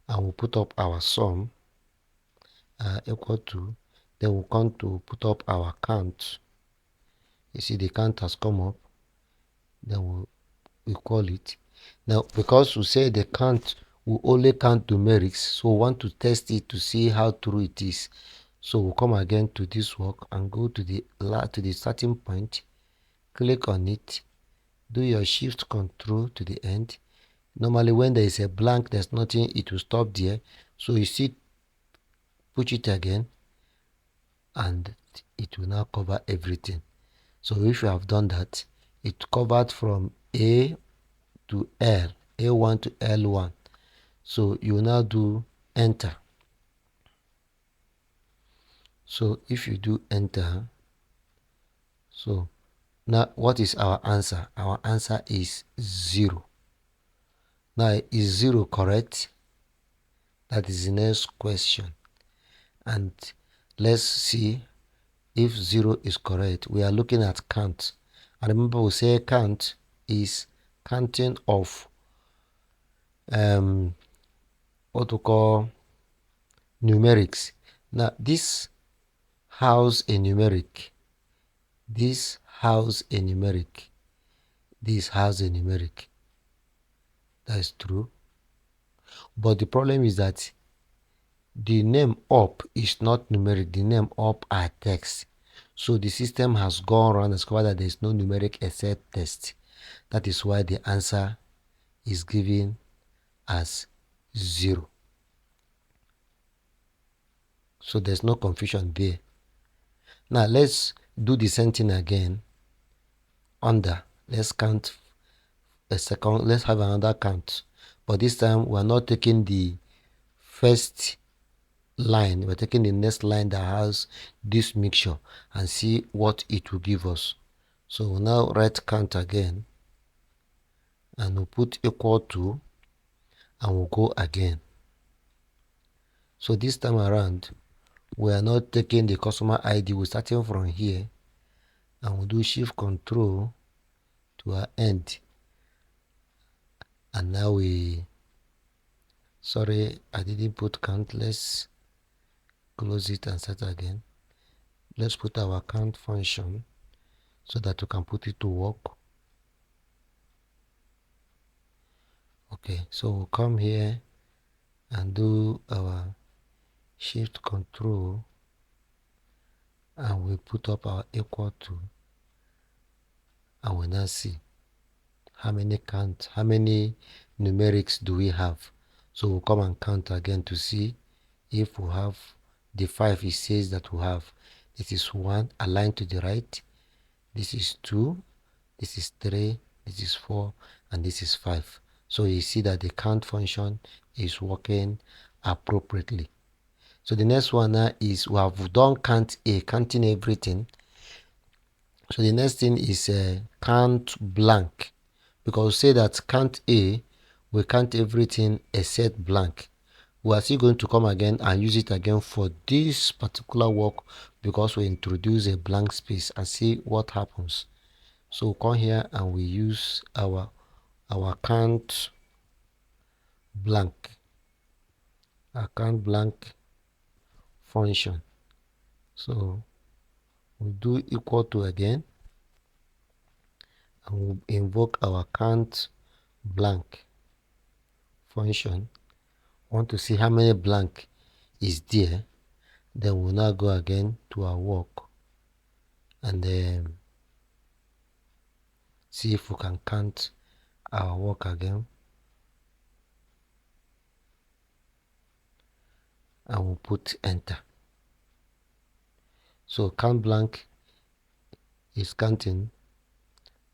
and we put up our sum equal to, then we'll come to put up our count. You see the count has come up, then we call it. Now because we say the count will only count numerics, so we want to test it to see how true it is. So we'll come again to this work and go to the starting point, click on it, do your shift control to the end. Normally when there is a blank, there's nothing, it will stop there. So you see, push it again and it will now cover everything. So if you have done that, it covered from A to L, A1 to L1. So you now do enter. So if you do enter, so now what is our answer? Our answer is 0. Now is 0 correct? That is the next question. And let's see if 0 is correct. We are looking at count. And remember we say count is counting of what we call numerics. Now this house a numeric, this house a numeric, this has a numeric. That is true. But the problem is that the name up is not numeric. The name up are text. So the system has gone around and discovered that there is no numeric except text. That is why the answer is given as 0. So there's no confusion there. Now let's do the same thing again. Under, let's count a second. Let's have another count, but this time we're not taking the first line, we're taking the next line that has this mixture and see what it will give us. So we'll now write count again and we'll put equal to and we'll go again. So this time around we are not taking the customer ID, we're starting from here and we'll do shift control to our end. And now sorry, I didn't put count. Let's close it and start again. Let's put our count function so that we can put it to work. Okay, so we'll come here and do our shift control and we put up our equal to, and we now see how many numerics do we have. So we'll come and count again to see if we have the 5 it says that we have. This is 1 aligned to the right, this is 2, this is 3, this is 4, and this is 5. So you see that the count function is working appropriately. So the next one now is we have done count A, counting everything. So the next thing is count blank, because we say that count A, we count everything except blank. We are still going to come again and use it again for this particular work because we introduce a blank space and see what happens. So we'll come here and we use our count blank, our count blank function. So we'll do equal to again and we'll invoke our count blank function. Want to see how many blank is there, then we'll now go again to our work and then see if we can count our work again, and we'll put enter. So count blank is counting,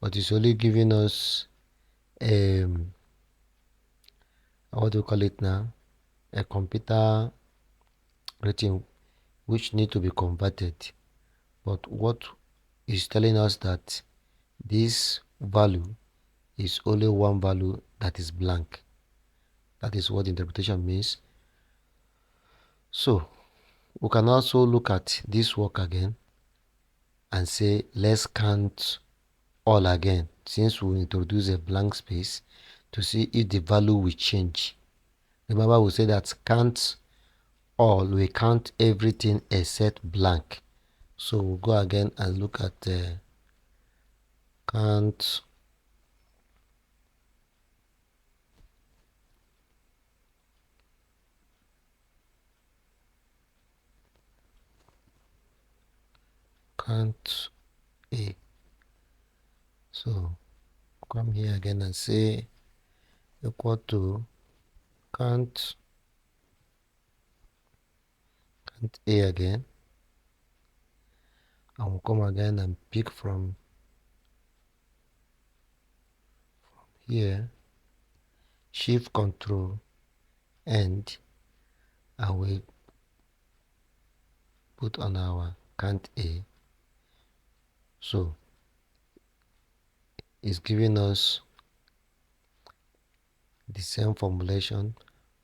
but it's only giving us what do we call it now, a computer rating which need to be converted. but what is telling us that this value is only one value that is blank. That is what the interpretation means. So we can also look at this work again and say let's count all again, since we introduce a blank space, to see if the value will change. Remember, we say that count all, we count everything except blank. So we'll go again and look at count count A. So come here again and say equal to count A again, and we'll come again and pick from here, shift control and we put on our count A. So it's giving us the same formulation,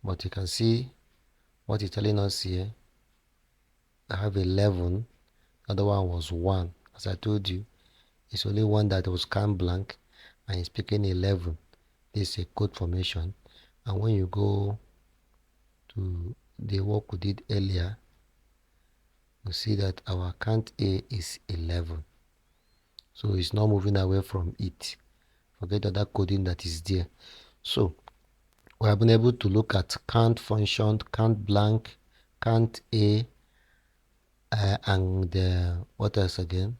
but you can see what it's telling us here. I have 11, other one was 1. As I told you, it's only one that was count blank and it's picking 11. This is a code formation, and when you go to the work we did earlier, you see that our count A is 11. So it's not moving away from it. Forget other coding that is there. So we have been able to look at count function, count blank, count A, and what else again?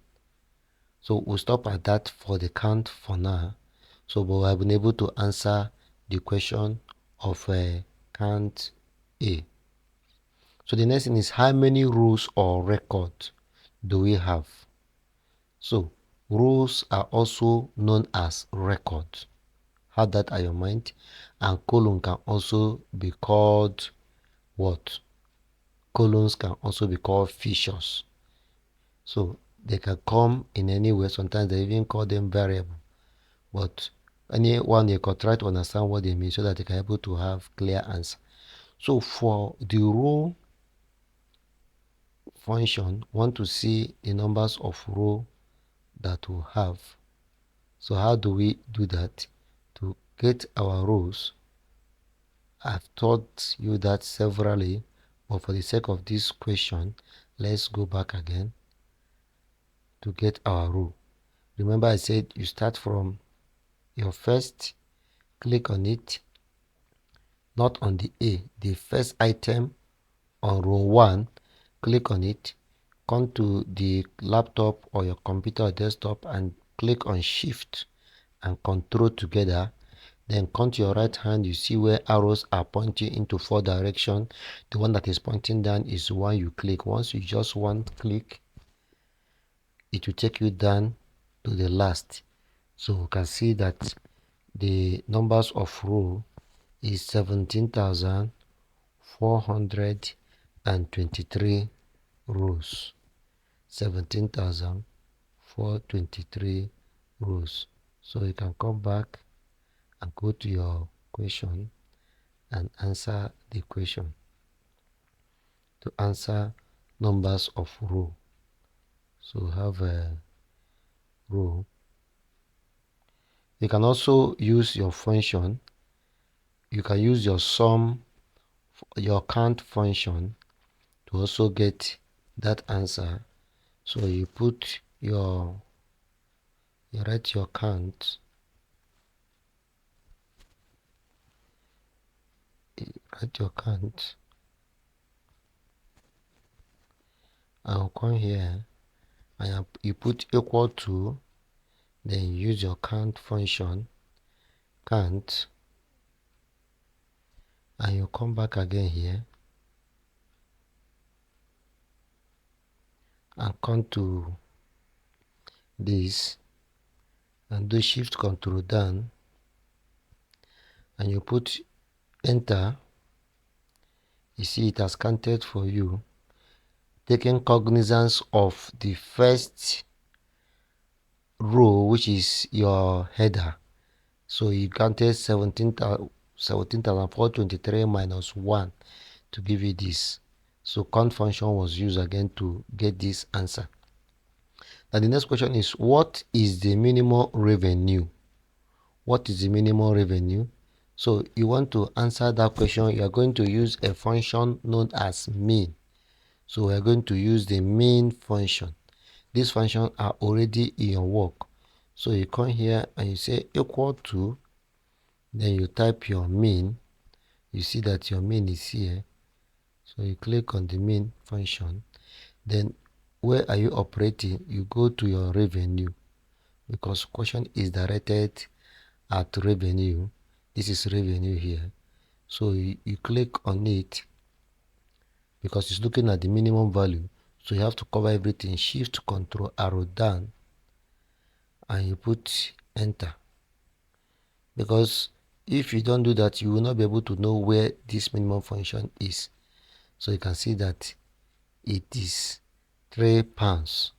So we'll stop at that for the count for now. So but we have been able to answer the question of count A. So the next thing is, how many rows or records do we have? So rows are also known as records. Have that at your mind. And column can also be called what? Columns can also be called features. So they can come in any way. Sometimes they even call them variable. But anyone, you can try to understand what they mean so that they can be able to have clear answer. So for the row function, want to see the numbers of row that we have. So how do we do that? To get our rows, I've taught you that severally, but for the sake of this question, let's go back again to get our row. Remember I said you start from your first, click on it, not on the A, the first item on row 1, click on it, come to the laptop or your computer or desktop and click on shift and control together. Then come to your right hand, you see where arrows are pointing into 4 directions. The one that is pointing down is the one you click. Once you just one click, it will take you down to the last. So you can see that the numbers of row is 17,423 rows. 17,423 rows. So you can come back and go to your question and answer the question. To answer numbers of row, so have a row. You can also use your function. You can use your sum, your count function to also get that answer. So you put you write your count, and come here and you put equal to, then use your count function, count, and you come back again here and come to this and do shift control down, and you put enter. You see it has counted for you taking cognizance of the first row, which is your header. So you counted 17,423 minus 1 to give you this. So count function was used again to get this answer. Now the next question is, what is the minimum revenue? What is the minimum revenue? So you want to answer that question, you are going to use a function known as mean. So we are going to use the mean function. These functions are already in your work. So you come here and you say equal to, then you type your mean. You see that your mean is here. So you click on the mean function. Then where are you operating? You go to your revenue, because question is directed at revenue. This is revenue here. So you click on it because it's looking at the minimum value. So you have to cover everything. Shift Control arrow down and you put enter. Because if you don't do that, you will not be able to know where this minimum function is. So you can see that it is £3.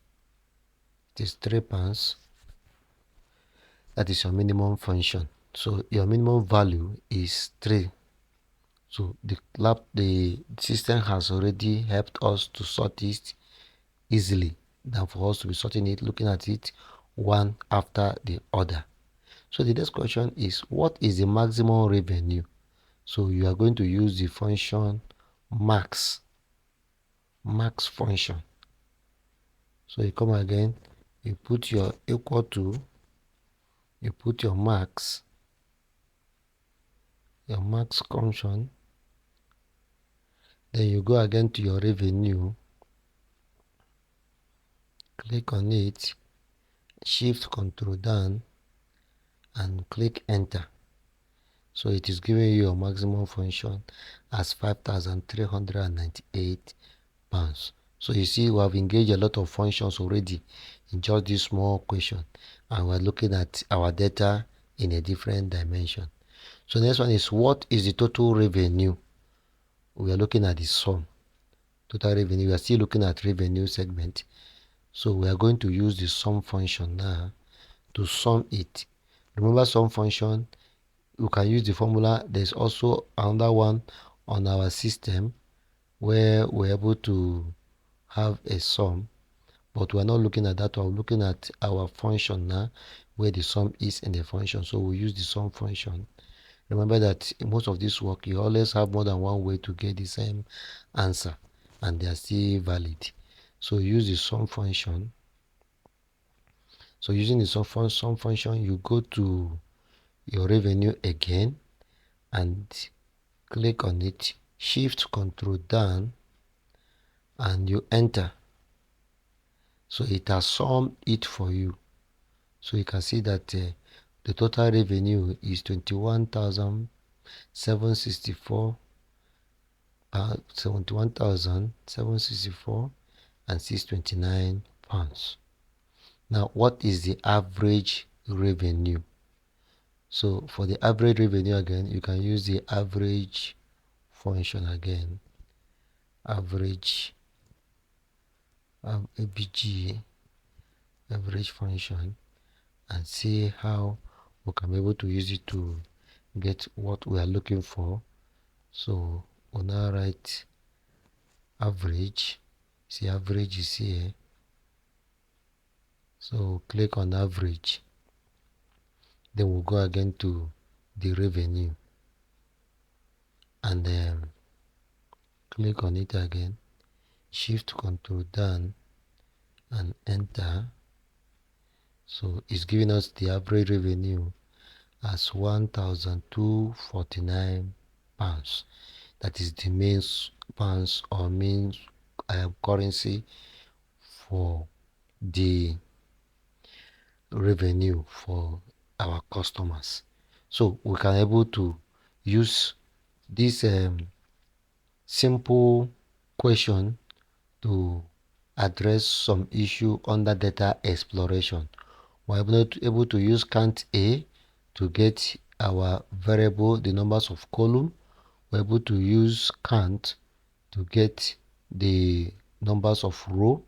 It is £3. That is your minimum function. So your minimum value is 3. So the system has already helped us to sort it easily than for us to be sorting it, looking at it one after the other. So the next question is, what is the maximum revenue? So you are going to use the function max function. So you come again, you put your equal to, you put your max function, then you go again to your revenue, click on it, shift control down and click enter. So it is giving you your maximum function as £5,398. So you see, we have engaged a lot of functions already in just this small question, and we're looking at our data in a different dimension. So the next one is, what is the total revenue? We are looking at the sum. Total revenue, we are still looking at revenue segment. So we are going to use the sum function now to sum it. Remember, sum function, you can use the formula. There's also another one on our system where we're able to have a sum, but we're not looking at that. We're looking at our function now, where the sum is in the function. So we use the sum function. Remember that in most of this work, you always have more than one way to get the same answer, and they are still valid. So use the sum function. So using the sum function, you go to your revenue again and click on it, shift control down and you enter. So it has summed it for you. So you can see that the total revenue is 71,764 71,764 and 629 pounds. Now, what is the average revenue? So for the average revenue again, you can use the average function again, average ABG, average function, and see how we can be able to use it to get what we are looking for. So we'll now write average. See, average is here. So click on average. Then we'll go again to the revenue and then click on it again. Shift control down and enter. So it's giving us the average revenue as £1,249. That is the main pounds or main currency for the revenue for our customers. So we can able to use this simple question to address some issue under data exploration. We're able to use count A to get our variable, the numbers of column. We're able to use count to get the numbers of row.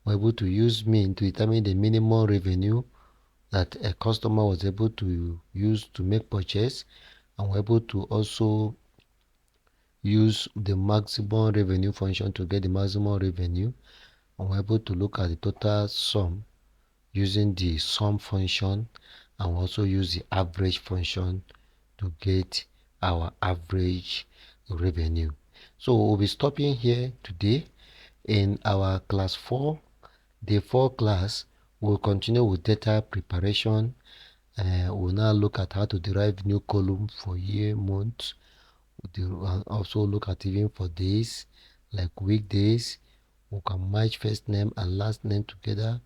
We're able to use mean to determine the minimum revenue that a customer was able to use to make purchase, and we're able to also use the maximum revenue function to get the maximum revenue, and we're able to look at the total sum using the sum function, and we also use the average function to get our average revenue. So we'll be stopping here today. In our class 4, day 4 class, we'll continue with data preparation. We'll now look at how to derive new column for year, month. We'll also look at even for days, like weekdays. We can match first name and last name together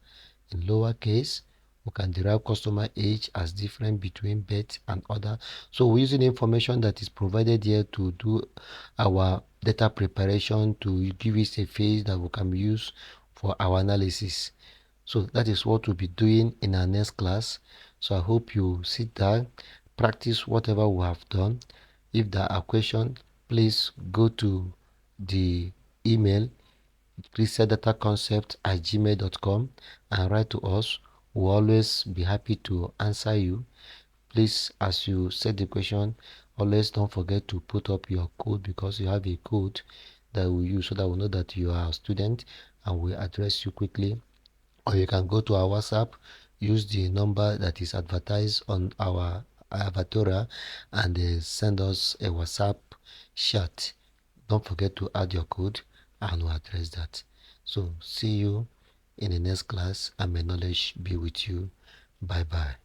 in lowercase. We can derive customer age as different between birth and other. So we're using information that is provided here to do our data preparation, to give us a phase that we can use for our analysis. So that is what we'll be doing in our next class. So I hope you sit down, practice whatever we have done. If there are questions, please go to the email resetdataconcept@gmail.com and write to us. We'll always be happy to answer you. Please, as you set the question, always don't forget to put up your code, because you have a code that we use so that we know that you are a student and we address you quickly. Or you can go to our WhatsApp, use the number that is advertised on our avatar, and send us a WhatsApp chat. Don't forget to add your code and we'll address that. So see you in the next class, and may knowledge be with you. Bye bye.